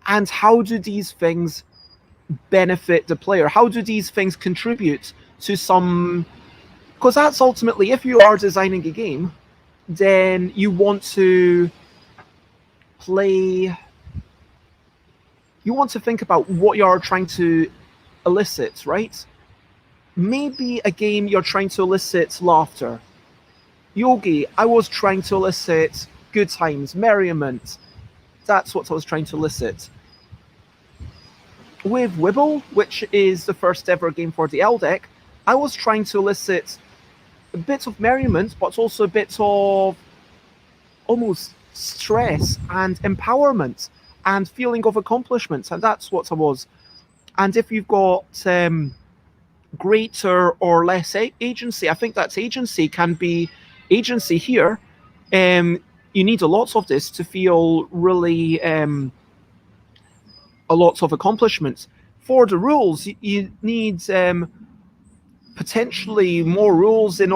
And how do these things benefit the player? How do these things contribute to some... Because that's ultimately, if you are designing a game, then you want to play... You want to think about what you're trying to elicit, right? Maybe a game you're trying to elicit laughter. Yogi, I was trying to elicit good times, merriment. That's what I was trying to elicit. With Wibble, which is the first ever game for the L deck, I was trying to elicit a bit of merriment, but also a bit of almost stress and empowerment and feeling of accomplishment, and that's what I was. And if you've got greater or less agency, I think that's agency can be agency here. You need a lot of this to feel really a lot of accomplishments. For the rules, you need potentially more rules in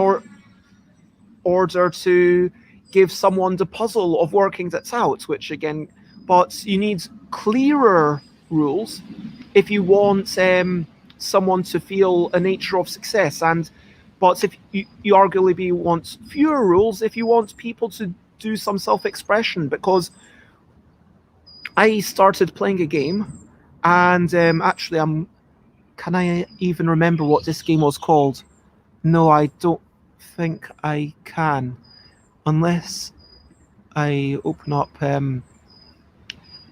order to give someone the puzzle of working that out, which again, but you need clearer rules if you want someone to feel a nature of success. And But if you arguably want fewer rules, if you want people to do some self-expression, because I started playing a game, and actually, can I even remember what this game was called? No, I don't think I can, unless I open up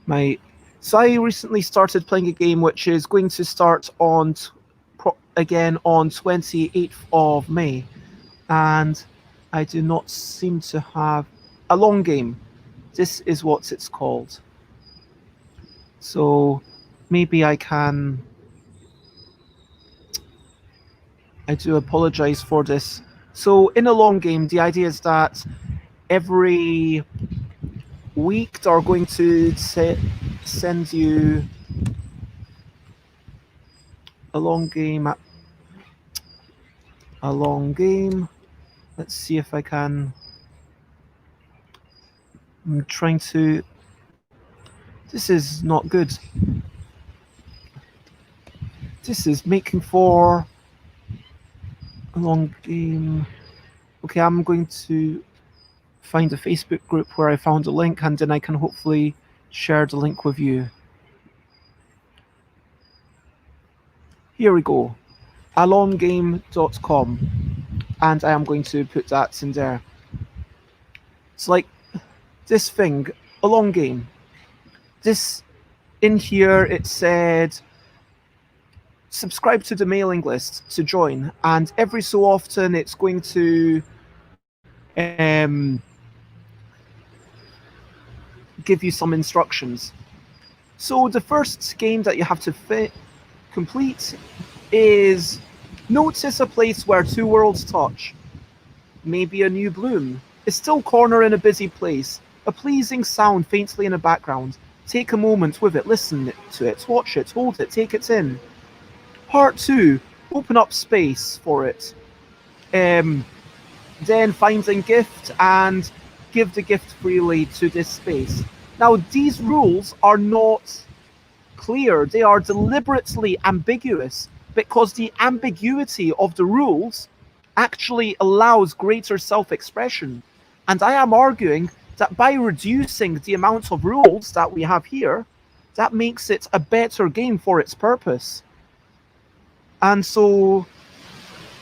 my. So I recently started playing a game which is going to start on again on 28th of May, and I do not seem to have a long game. This is what it's called. So maybe I can. I do apologize for this. So in a long game, the idea is that every week they're going to send you a long game. A long game. Let's see if I can. I'm trying to. This is not good. This is making for a long game. Okay, I'm going to find a Facebook group where I found a link, and then I can hopefully share the link with you. Here we go. alonggame.com, and I am going to put that in there. It's like this thing, a long game. This in here, it said subscribe to the mailing list to join, and every so often it's going to give you some instructions. So the first game that you have to complete is notice a place where two worlds touch. Maybe a new bloom. A still corner in a busy place. A pleasing sound faintly in the background. Take a moment with it, listen to it, watch it, hold it, take it in. Part 2. Open up space for it. Then find a gift and give the gift freely to this space. Now, these rules are not clear. They are deliberately ambiguous because the ambiguity of the rules actually allows greater self-expression. And I am arguing that by reducing the amount of rules that we have here, that makes it a better game for its purpose. And so,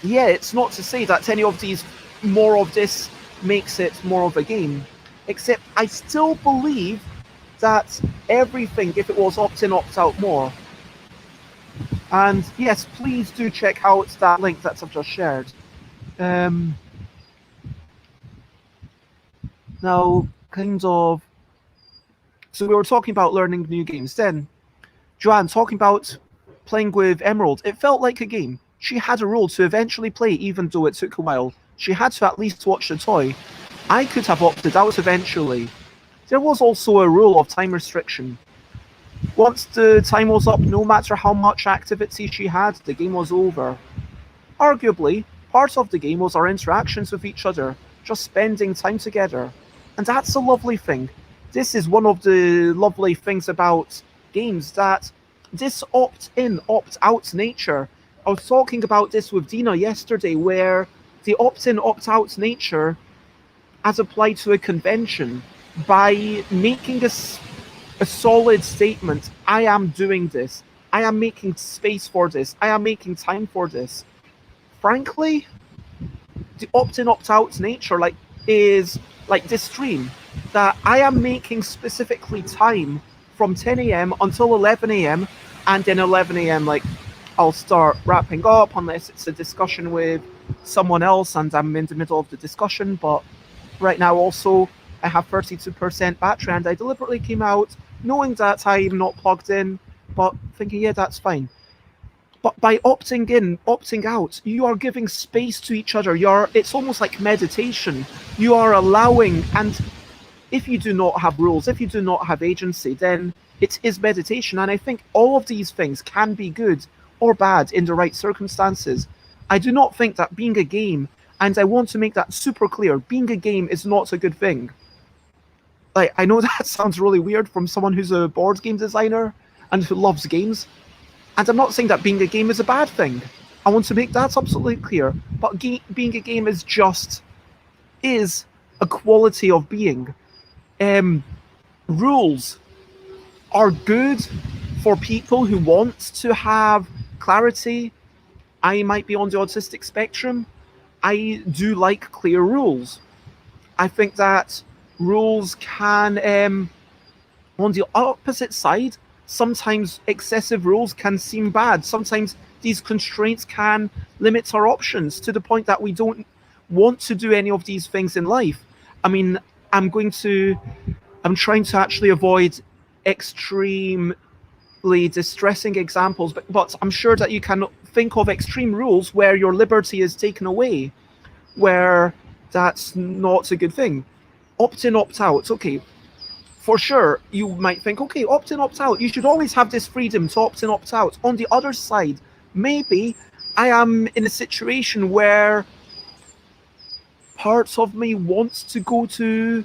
yeah, it's not to say that any of these, more of this makes it more of a game, except I still believe that everything, if it was opt-in, opt-out more. And yes, please do check out that link that I've just shared. Now, kind of, so we were talking about learning new games. Then, Joanne, talking about playing with Emerald, it felt like a game. She had a role to eventually play, even though it took a while. She had to at least watch the toy. I could have opted out eventually. There was also a rule of time restriction. Once the time was up, no matter how much activity she had, the game was over. Arguably, part of the game was our interactions with each other, just spending time together. And that's a lovely thing. This is one of the lovely things about games, that this opt-in, opt-out nature. I was talking about this with Dina yesterday, where the opt-in, opt-out nature as applied to a convention, by making a solid statement, I am doing this, I am making space for this, I am making time for this. Frankly, the opt-in, opt-out nature is like this stream, that I am making specifically time from 10 a.m. until 11 a.m. and then 11 a.m. I'll start wrapping up unless it's a discussion with someone else and I'm in the middle of the discussion. But right now also I have 32% battery, and I deliberately came out knowing that I'm not plugged in, but thinking, yeah, that's fine. But by opting in, opting out, you are giving space to each other. It's almost like meditation. You are allowing, and if you do not have rules, if you do not have agency, then it is meditation. And I think all of these things can be good or bad in the right circumstances. I do not think that being a game, and I want to make that super clear, being a game is not a good thing. I know that sounds really weird from someone who's a board game designer and who loves games. And I'm not saying that being a game is a bad thing. I want to make that absolutely clear. But being a game is a quality of being. Um, Rules are good for people who want to have clarity. I might be on the autistic spectrum. I do like clear rules. I think that rules can, on the opposite side, sometimes excessive rules can seem bad. Sometimes these constraints can limit our options to the point that we don't want to do any of these things in life. I mean, I'm going to, I'm trying to actually avoid extremely distressing examples, but I'm sure that you can think of extreme rules where your liberty is taken away, where that's not a good thing. Opt in, opt out. Okay, for sure, you might think, okay, opt in, opt out. You should always have this freedom to opt in, opt out. On the other side, maybe I am in a situation where parts of me wants to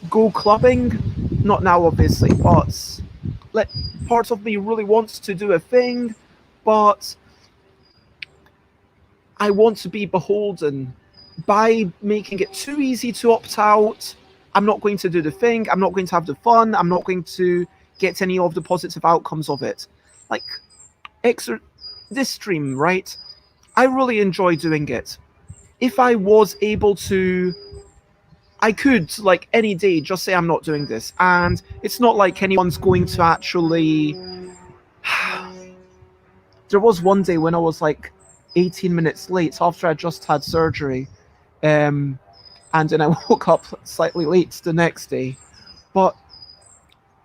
go clubbing. Not now, obviously, but let parts of me really wants to do a thing, but I want to be beholden. By making it too easy to opt out, I'm not going to do the thing, I'm not going to have the fun, I'm not going to get any of the positive outcomes of it. Like, this stream, right? I really enjoy doing it. If I was able to, I could, like, any day, just say I'm not doing this. And it's not like anyone's going to actually. There was one day when I was like 18 minutes late after I just had surgery. And then I woke up slightly late the next day. But,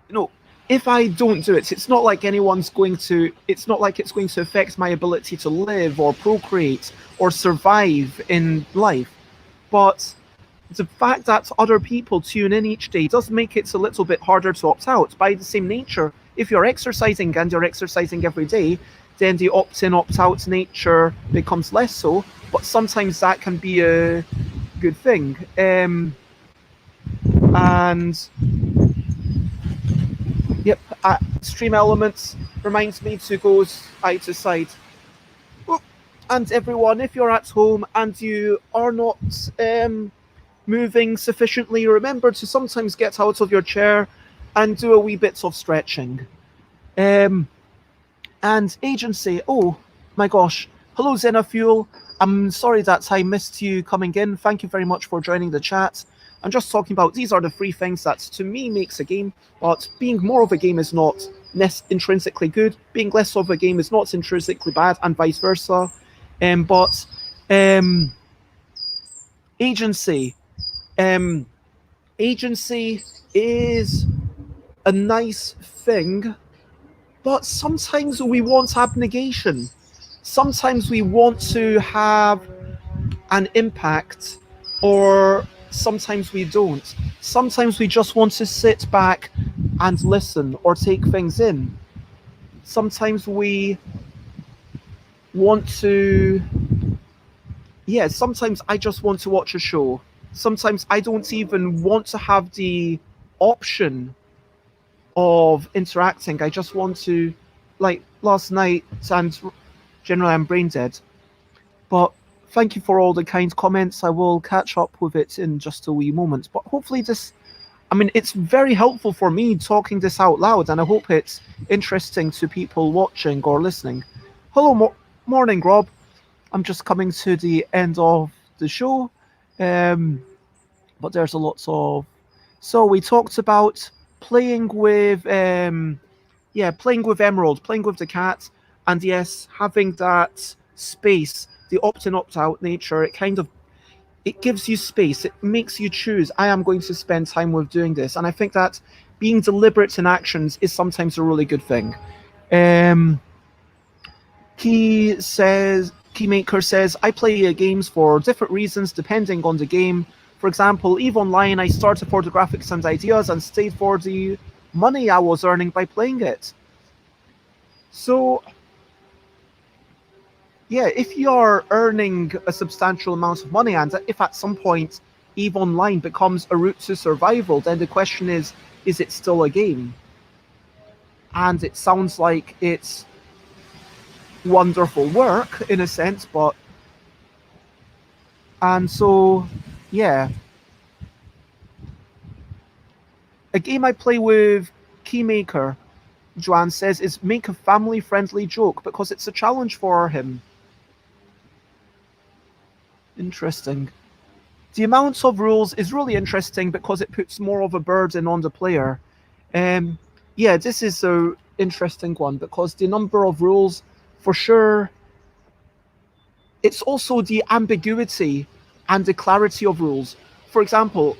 you know, if I don't do it, it's not like it's not like it's going to affect my ability to live or procreate or survive in life. But the fact that other people tune in each day does make it a little bit harder to opt out. By the same nature, if you're exercising and you're exercising every day, then the opt in, opt out nature becomes less so. But sometimes that can be a good thing. And yep, stream elements reminds me to go side to side. Oh, and everyone, if you're at home and you are not moving sufficiently, remember to sometimes get out of your chair and do a wee bit of stretching. And agency, oh my gosh. Hello, Xenofuel. I'm sorry that I missed you coming in. Thank you very much for joining the chat. I'm just talking about these are the three things that to me makes a game, but being more of a game is not intrinsically good. Being less of a game is not intrinsically bad, and vice versa. But agency. Agency is a nice thing, but sometimes we want abnegation. Sometimes we want to have an impact, or sometimes we don't. Sometimes we just want to sit back and listen or take things in. Sometimes we want to. Yeah, sometimes I just want to watch a show. Sometimes I don't even want to have the option of interacting. I just want to, like last night, and generally I'm brain dead. But thank you for all the kind comments. I will catch up with it in just a wee moment. But hopefully it's very helpful for me talking this out loud, and I hope it's interesting to people watching or listening. Hello, morning, Rob. I'm just coming to the end of the show. But there's a lot of. So we talked about playing with, playing with Emerald, playing with the cat, and yes, having that space, the opt-in, opt-out nature. It gives you space. It makes you choose. I am going to spend time with doing this, and I think that being deliberate in actions is sometimes a really good thing. Keymaker says, I play games for different reasons depending on the game. For example, EVE Online, I started for the graphics and ideas and stayed for the money I was earning by playing it. So, yeah, if you're earning a substantial amount of money, and if at some point EVE Online becomes a route to survival, then the question is it still a game? And it sounds like it's wonderful work in a sense, but and so yeah. A game I play with Keymaker, Joanne says, is make a family friendly joke because it's a challenge for him. Interesting. The amount of rules is really interesting because it puts more of a burden on the player. Um, yeah, this is a interesting one because the number of rules, for sure, it's also the ambiguity and the clarity of rules. For example,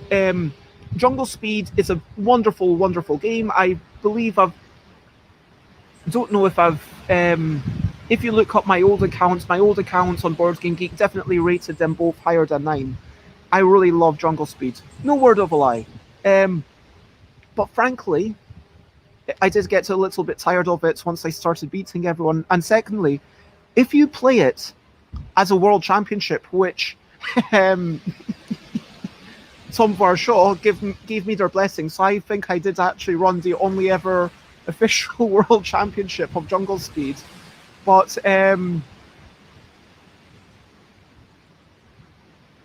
Jungle Speed is a wonderful, wonderful game. I believe don't know if I've. If you look up my old accounts on Board Game Geek definitely rated them both higher than 9. I really love Jungle Speed. No word of a lie. But frankly, I did get a little bit tired of it once I started beating everyone. And secondly, if you play it as a world championship, which Tom Varshaw gave me their blessing, so I think I did actually run the only ever official world championship of Jungle Speed. But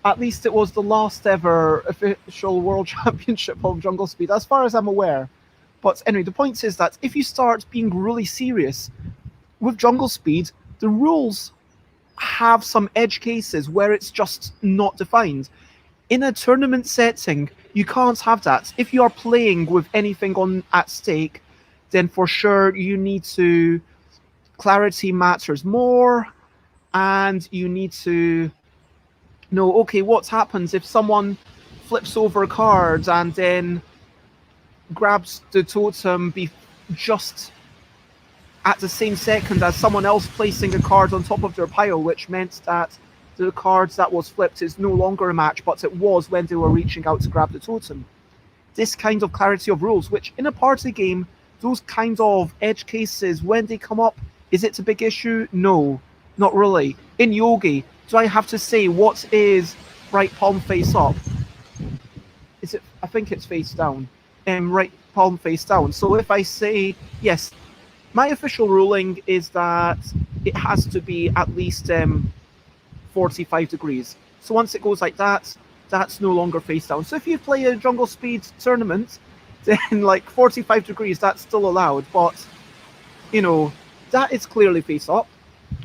at least it was the last ever official world championship of Jungle Speed, as far as I'm aware. But anyway, the point is that if you start being really serious with Jungle Speed, the rules have some edge cases where it's just not defined. In a tournament setting, you can't have that. If you are playing with anything on at stake, then for sure you need to clarity matters more, and you need to know, okay, what happens if someone flips over cards and then grabs the totem just at the same second as someone else placing a card on top of their pile, which meant that the cards that was flipped is no longer a match, but it was when they were reaching out to grab the totem. This kind of clarity of rules, which in a party game, those kinds of edge cases, when they come up, is it a big issue? No, not really. In Yogi, do I have to say what is right palm face up? Is it? I think it's face down. Right palm face down. So if I say yes, my official ruling is that it has to be at least 45 degrees. So once it goes like that, that's no longer face down. So if you play a Jungle Speed tournament, then like 45 degrees, that's still allowed. But, you know, that is clearly face up.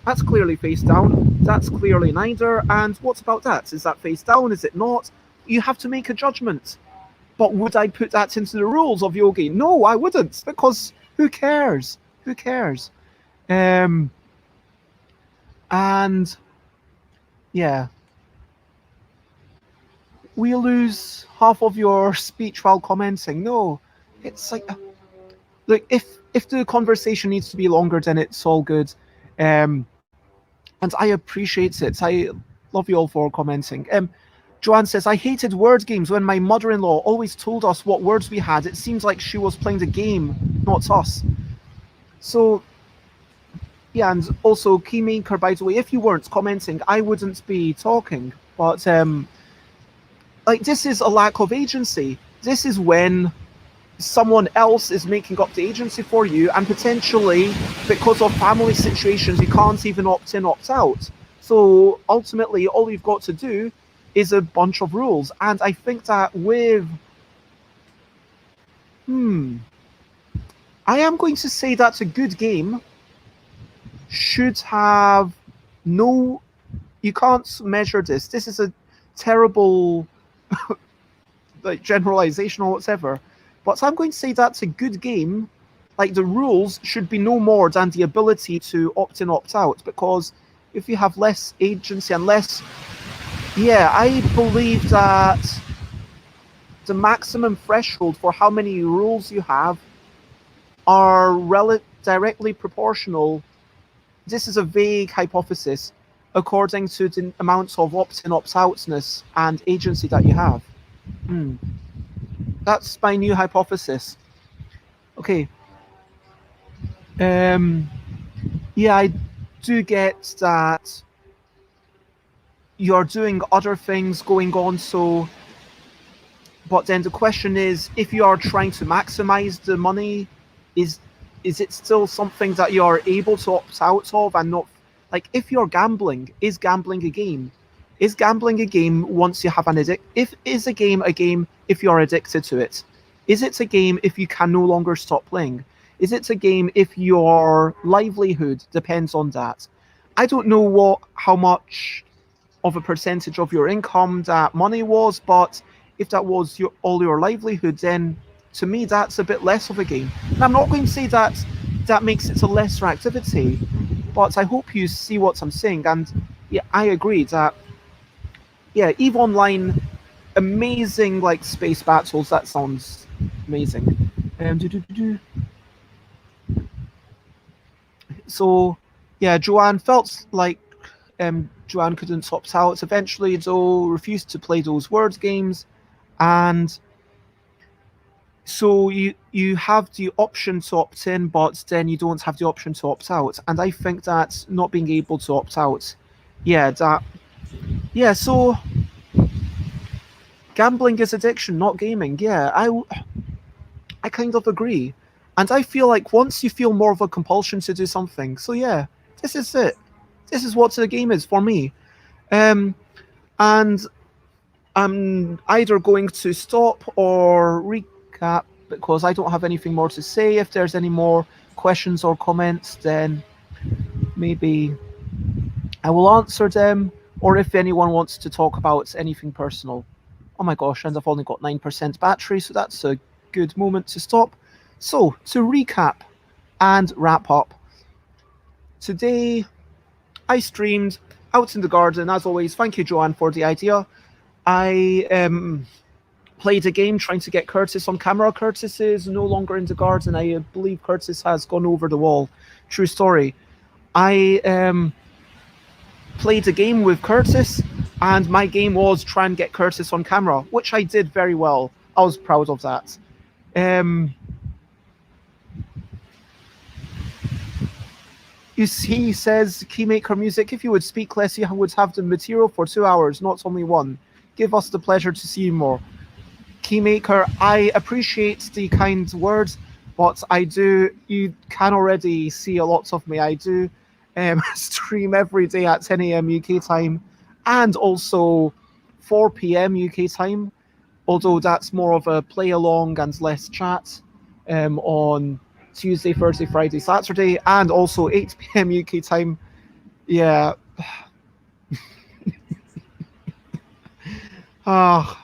That's clearly face down. That's clearly neither. And what about that? Is that face down? Is it not? You have to make a judgment. But would I put that into the rules of Yogi? No, I wouldn't, because who cares? Who cares? And yeah, we lose half of your speech while commenting. No, it's like, look, if the conversation needs to be longer, then it's all good. And I appreciate it. I love you all for commenting. Joanne says, I hated word games when my mother-in-law always told us what words we had. It seems like she was playing the game, not us. So, yeah, and also, Keymaker, by the way, if you weren't commenting, I wouldn't be talking. But, like, this is a lack of agency. This is when someone else is making up the agency for you, and potentially, because of family situations, you can't even opt in, opt out. So, ultimately, all you've got to do is a bunch of rules. And I think that with... I am going to say that a good game should have no... You can't measure this. This is a terrible like generalization or whatever. But I'm going to say that's a good game. Like, the rules should be no more than the ability to opt in, opt out. Because if you have less agency and less... Yeah, I believe that the maximum threshold for how many rules you have are directly proportional. This is a vague hypothesis, according to the amounts of opt-in, opt-outness and agency that you have. That's my new hypothesis. Okay. Yeah, I do get that you're doing other things going on, so... But then the question is, if you are trying to maximize the money, is is it still something that you're able to opt out of and not like if you're gambling, is gambling a game? Is gambling a game once you have an addict? If is a game if you're addicted to it? Is it a game if you can no longer stop playing? Is it a game if your livelihood depends on that? I don't know what how much of a percentage of your income that money was, but if that was all your livelihood, then to me that's a bit less of a game. And I'm not going to say that that makes it a lesser activity, but I hope you see what I'm saying. And yeah, I agree that yeah, Eve Online, amazing like space battles. That sounds amazing. Do. So yeah, Joanne felt like Joanne couldn't opt out. Eventually, though, refused to play those word games, and so you have the option to opt in, but then you don't have the option to opt out. And I think that not being able to opt out, yeah, that yeah. So gambling is addiction, not gaming. Yeah, I kind of agree, and I feel like once you feel more of a compulsion to do something, so yeah, this is it. This is what the game is for me. Um, and I'm either going to stop or recap because I don't have anything more to say. If there's any more questions or comments, then maybe I will answer them, or if anyone wants to talk about anything personal. Oh my gosh, and I've only got 9% battery, so that's a good moment to stop. So, to recap and wrap up, today I streamed out in the garden, as always. Thank you, Joanne, for the idea. I played a game trying to get Curtis on camera. Curtis is no longer in the garden. I believe Curtis has gone over the wall. True story. I played a game with Curtis, and my game was try and get Curtis on camera, which I did very well. I was proud of that. He says, Keymaker Music, if you would speak less, you would have the material for 2 hours, not only one. Give us the pleasure to see you more. Keymaker, I appreciate the kind words, but you can already see a lot of me. I do stream every day at 10 a.m. UK time and also 4 p.m. UK time, although that's more of a play along and less chat on Tuesday, Thursday, Friday, Saturday, and also 8 p.m. UK time. Yeah. Ah.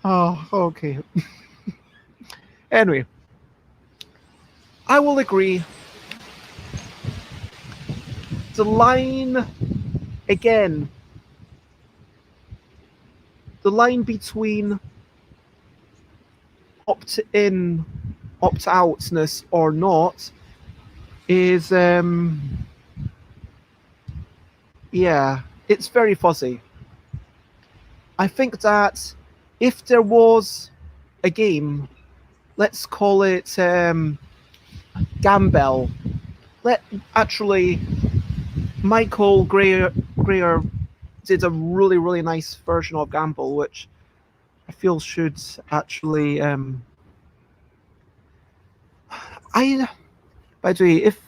Oh, okay. Anyway, I will agree. The line, again, the line between opt-in, opt-outness or not is, yeah, it's very fuzzy. I think that if there was a game, let's call it Gambell. Actually, Michael Greer did a really, really nice version of Gambell, which I feel should actually. By the way, if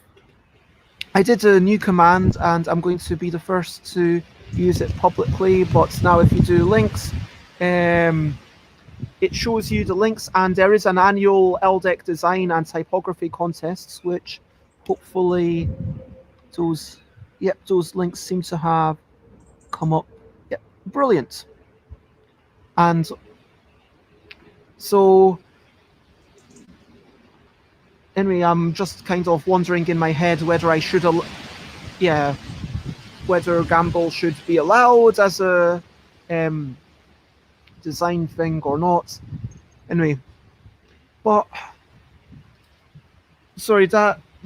I did a new command and I'm going to be the first to use it publicly, but now if you do links, it shows you the links, and there is an annual LDEC design and typography contests, which hopefully those links seem to have come up. Yep, brilliant. And so anyway, I'm just kind of wondering in my head whether I should, whether Gambell should be allowed as a design thing or not. Anyway, but sorry,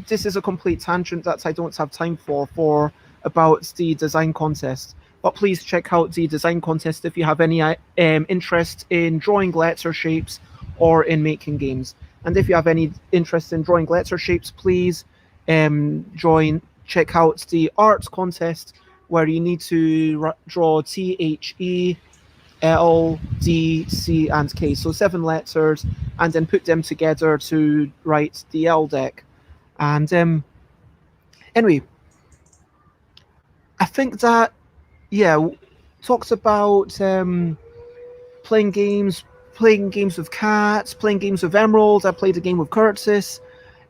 this is a complete tangent that I don't have time for about the design contest. But please check out the design contest if you have any interest in drawing letter shapes or in making games. And if you have any interest in drawing letter shapes, please check out the art contest where you need to draw THE L, D, C, and K. So 7 letters, and then put them together to write the L deck. And anyway, I think that, yeah, talks about playing games, playing games with cats, playing games with Emerald. I played a game with Curtis.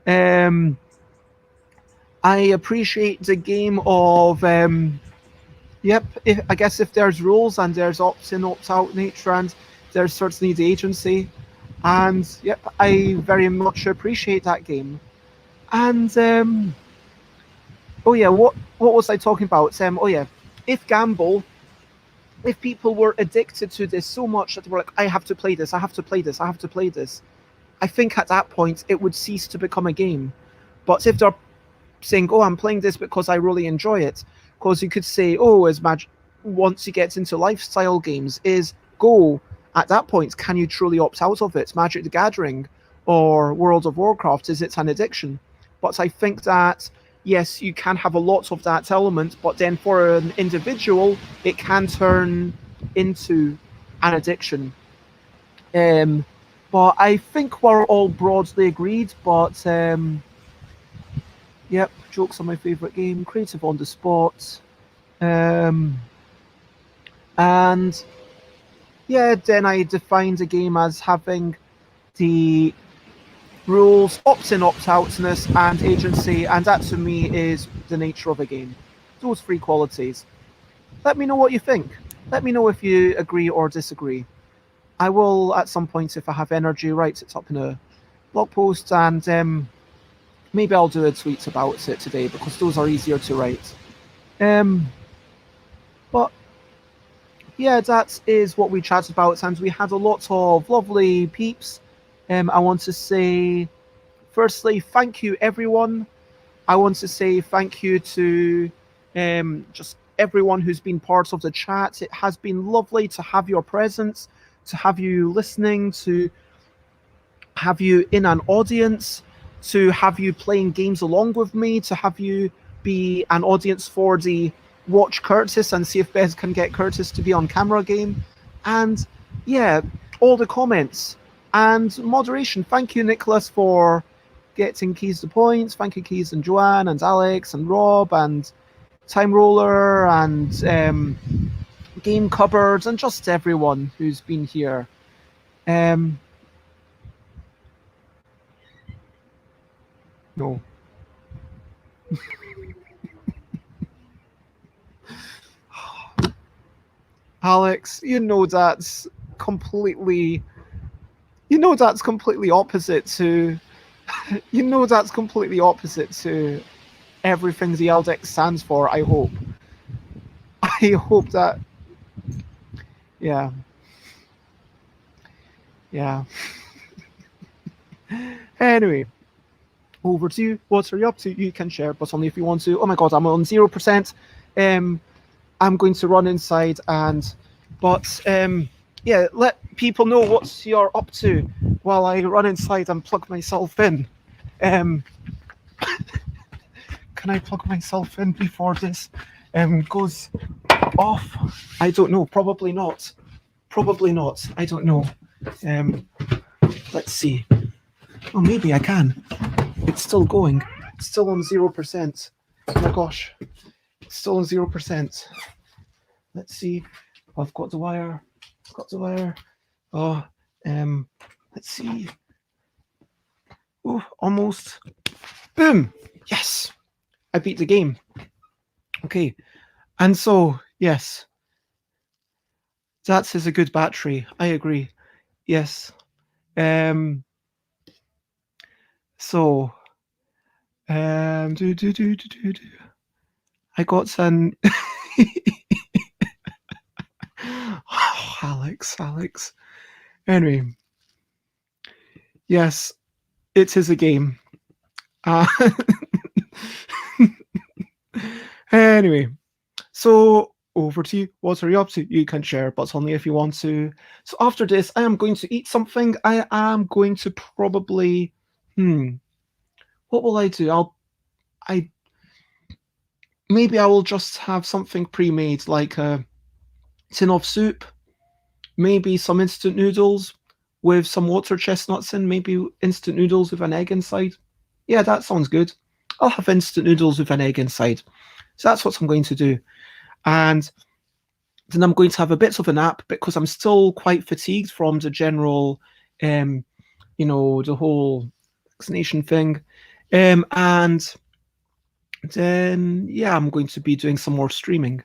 Um, I appreciate the game of yep. I guess if there's rules and there's opt-in, opt-out nature, and there's certainly the agency, and yep, I very much appreciate that game. And oh yeah, what was I talking about? Oh yeah, if gamble, if people were addicted to this so much that they were like, I have to play this, I have to play this, I have to play this, I think at that point it would cease to become a game. But if they're saying, "Oh, I'm playing this because I really enjoy it," because you could say, "Oh, as once you get into lifestyle games, is Go at that point can you truly opt out of it? Magic the Gathering or World of Warcraft, is it an addiction?" But I think that yes, you can have a lot of that element, but then for an individual, it can turn into an addiction. Um, but I think we're all broadly agreed. But yep, jokes are my favourite game. Creative on the spot. Um, and yeah, then I defined the game as having the rules, opt-in, opt-outness, and agency, and that to me is the nature of a game. Those 3 qualities. Let me know what you think. Let me know if you agree or disagree. I will, at some point, if I have energy, write it up in a blog post, and maybe I'll do a tweet about it today because those are easier to write. But yeah, that is what we chatted about, and we had a lot of lovely peeps. I want to say, firstly, thank you, everyone. I want to say thank you to just everyone who's been part of the chat. It has been lovely to have your presence, to have you listening, to have you in an audience, to have you playing games along with me, to have you be an audience for the watch Curtis and see if Beth can get Curtis to be on camera game. And yeah, all the comments and moderation. Thank you, Nicholas, for getting Keys to Points. Thank you, Keys and Joanne and Alex and Rob and Time Roller and Game Cupboards and just everyone who's been here. No. Alex, completely that's completely opposite to that's completely opposite to everything the LDEX stands for, I hope. I hope that yeah. Yeah. Anyway, over to you. What are you up to? You can share, but only if you want to. Oh my god, I'm on 0%. I'm going to run inside but yeah, let people know what you're up to while I run inside and plug myself in. Can I plug myself in before this goes off? I don't know. Probably not. Probably not. I don't know. Let's see. Oh, maybe I can. It's still going. It's still on 0%. Oh my gosh. It's still on 0%. Let's see. I've got the wire. Got the wire. Oh, let's see. Oh, almost. Boom. Yes. I beat the game. Okay. And so, yes. That is a good battery. I agree. Yes. So, I got an. Oh, Alex. Anyway, yes, it is a game. Anyway, so over to you. What are you up to? You can share, but only if you want to. So after this, I am going to eat something. I am going to probably. What will I do? I maybe I will just have something pre-made, like a tin of soup, maybe some instant noodles with some water chestnuts in, maybe instant noodles with an egg inside. Yeah, that sounds good. I'll have instant noodles with an egg inside. So that's what I'm going to do. And then I'm going to have a bit of a nap because I'm still quite fatigued from the general, the whole vaccination thing. And then, yeah, I'm going to be doing some more streaming.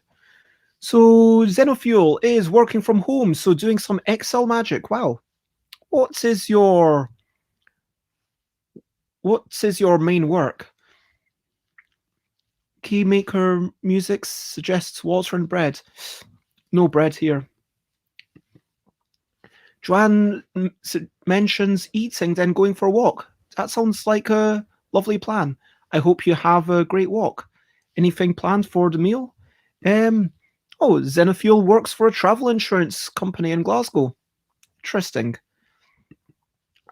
So Xenofuel is working from home, so doing some Excel magic. Wow. What is your main work? Keymaker music suggests water and bread. No bread here. Joanne mentions eating, then going for a walk. That sounds like a lovely plan. I hope you have a great walk. Anything planned for the meal? Xenofuel works for a travel insurance company in Glasgow. Interesting.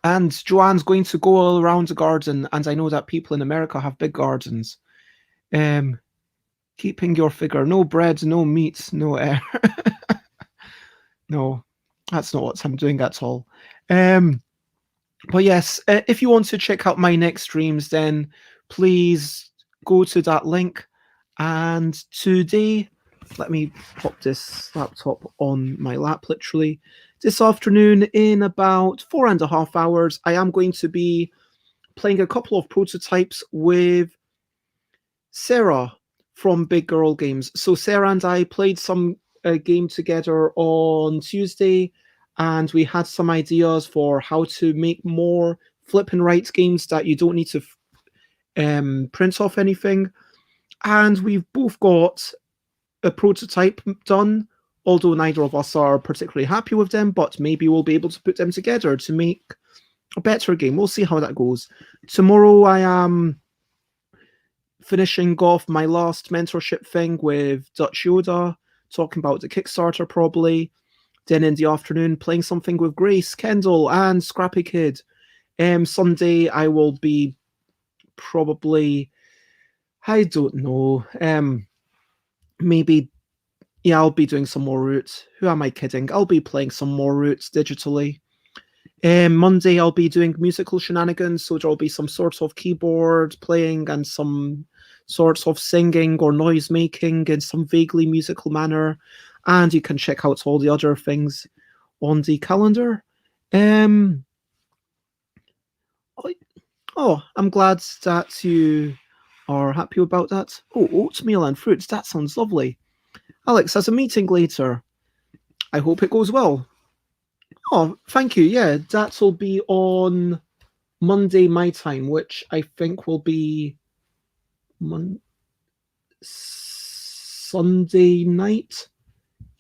And Joanne's going to go around the garden, and I know that people in America have big gardens. Keeping your figure. No bread, no meat, no air. No, that's not what I'm doing at all. But yes, if you want to check out my next streams, then please go to that link. And today, let me pop this laptop on my lap, literally. This afternoon, in about 4.5 hours, I am going to be playing a couple of prototypes with Sarah from Big Girl Games. So Sarah and I played some game together on Tuesday, and we had some ideas for how to make more flip and write games that you don't need to print off anything. And we've both got a prototype done, although neither of us are particularly happy with them, but maybe we'll be able to put them together to make a better game. We'll see how that goes. Tomorrow I am finishing off my last mentorship thing with Dutch Yoda, talking about the Kickstarter probably. Then in the afternoon, playing something with Grace, Kendall, and Scrappy Kid. Sunday, I will be probably, I don't know, maybe, yeah, I'll be doing some more Roots. Who am I kidding? I'll be playing some more Roots digitally. Monday, I'll be doing musical shenanigans, so there'll be some sorts of keyboard playing and some sorts of singing or noise making in some vaguely musical manner. And you can check out all the other things on the calendar. I'm glad that you are happy about that. Oh, oatmeal and fruits, that sounds lovely. Alex has a meeting later. I hope it goes well. Oh, thank you. Yeah, that'll be on Monday my time, which I think will be Sunday night.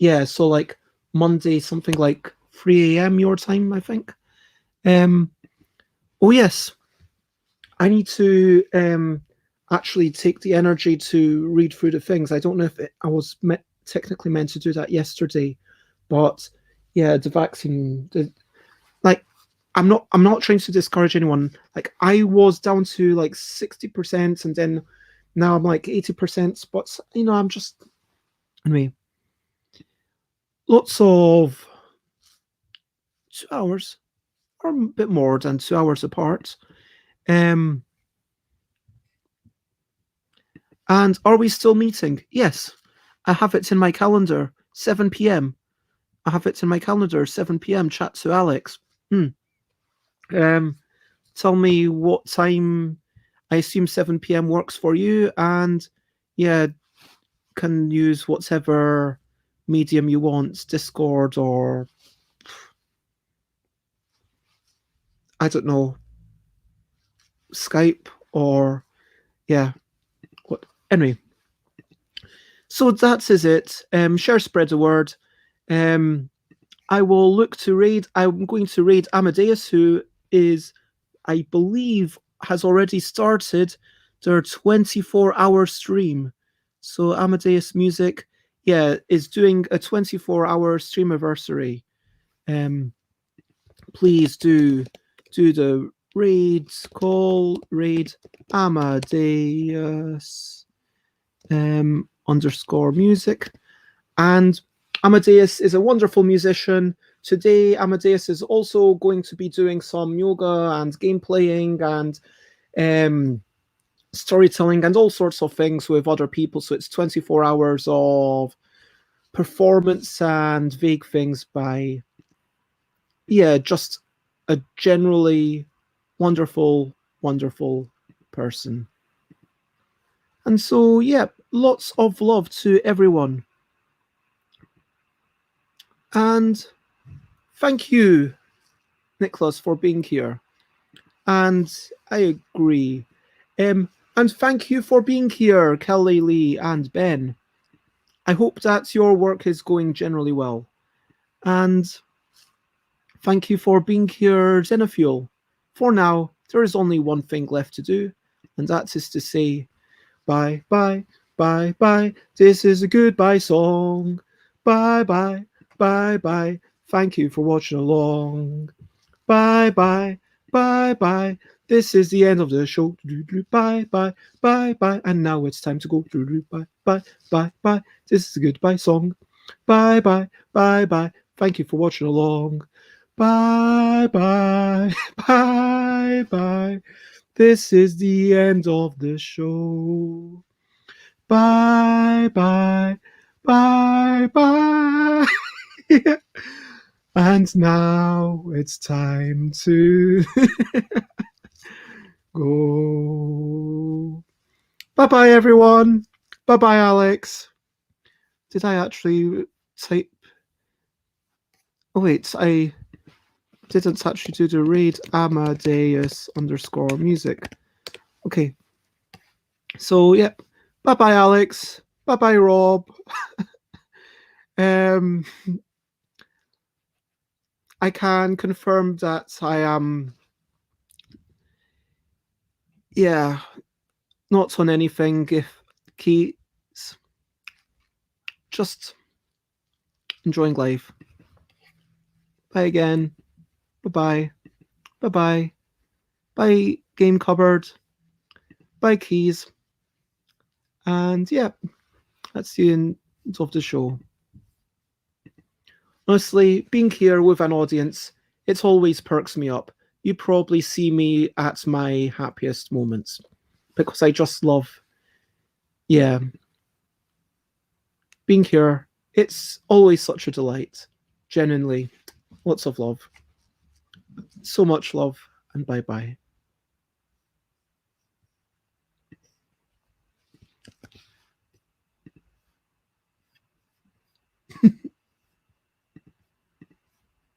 Yeah, so like Monday, something like 3 a.m. your time, I think. Oh yes, I need to actually take the energy to read through the things. I don't know if I was technically meant to do that yesterday, but yeah, the vaccine. I'm not trying to discourage anyone. Like I was down to like 60%, and then now I'm like 80%. But I'm just anyway. Lots of 2 hours, or a bit more than 2 hours apart. And are we still meeting? Yes, I have it in my calendar, 7 p.m. I have it in my calendar, 7 p.m. Chat to Alex. Tell me what time. I assume 7 p.m. works for you, and yeah, can use whatever medium you want, Discord or I don't know, Skype or yeah. What anyway. So that is it. Share, spread the word. I will look to raid. I'm going to raid Amadeus, who is, I believe, has already started their 24-hour stream. So Amadeus Music, yeah, is doing a 24-hour stream anniversary. Please do the raids, call raid Amadeus _music. And Amadeus is a wonderful musician today Amadeus is also going to be doing some yoga and game playing and um, storytelling and all sorts of things with other people. So it's 24 hours of performance and vague things by, yeah, just a generally wonderful, wonderful person. And so, yeah, lots of love to everyone. And thank you, Nicholas, for being here. And I agree. And thank you for being here, Kelly, Lee, and Ben. I hope that your work is going generally well. And thank you for being here, Xenofuel. For now, there is only one thing left to do, and that is to say bye, bye, bye, bye. This is a goodbye song. Bye, bye, bye, bye. Thank you for watching along. Bye, bye, bye, bye. This is the end of the show. Bye, bye, bye, bye. And now it's time to go. Bye, bye, bye, bye. This is a goodbye song. Bye, bye, bye, bye. Thank you for watching along. Bye, bye, bye, bye. This is the end of the show. Bye, bye, bye, bye. And now it's time to go. Bye bye, everyone. Bye bye, Alex. Did I actually type? Oh, wait, I didn't actually do the read Amadeus underscore music. Okay. So, yep. Bye bye, Alex. Bye bye, Rob. um, I can confirm that I am, yeah, not on anything. If keys, just enjoying life. Bye again. Bye bye. Bye bye. Bye, game cupboard. Bye, keys. And yeah, that's the end of the show. Honestly, being here with an audience, it always perks me up. You probably see me at my happiest moments because I just love, yeah, being here. It's always such a delight. Genuinely, lots of love. So much love, and bye bye.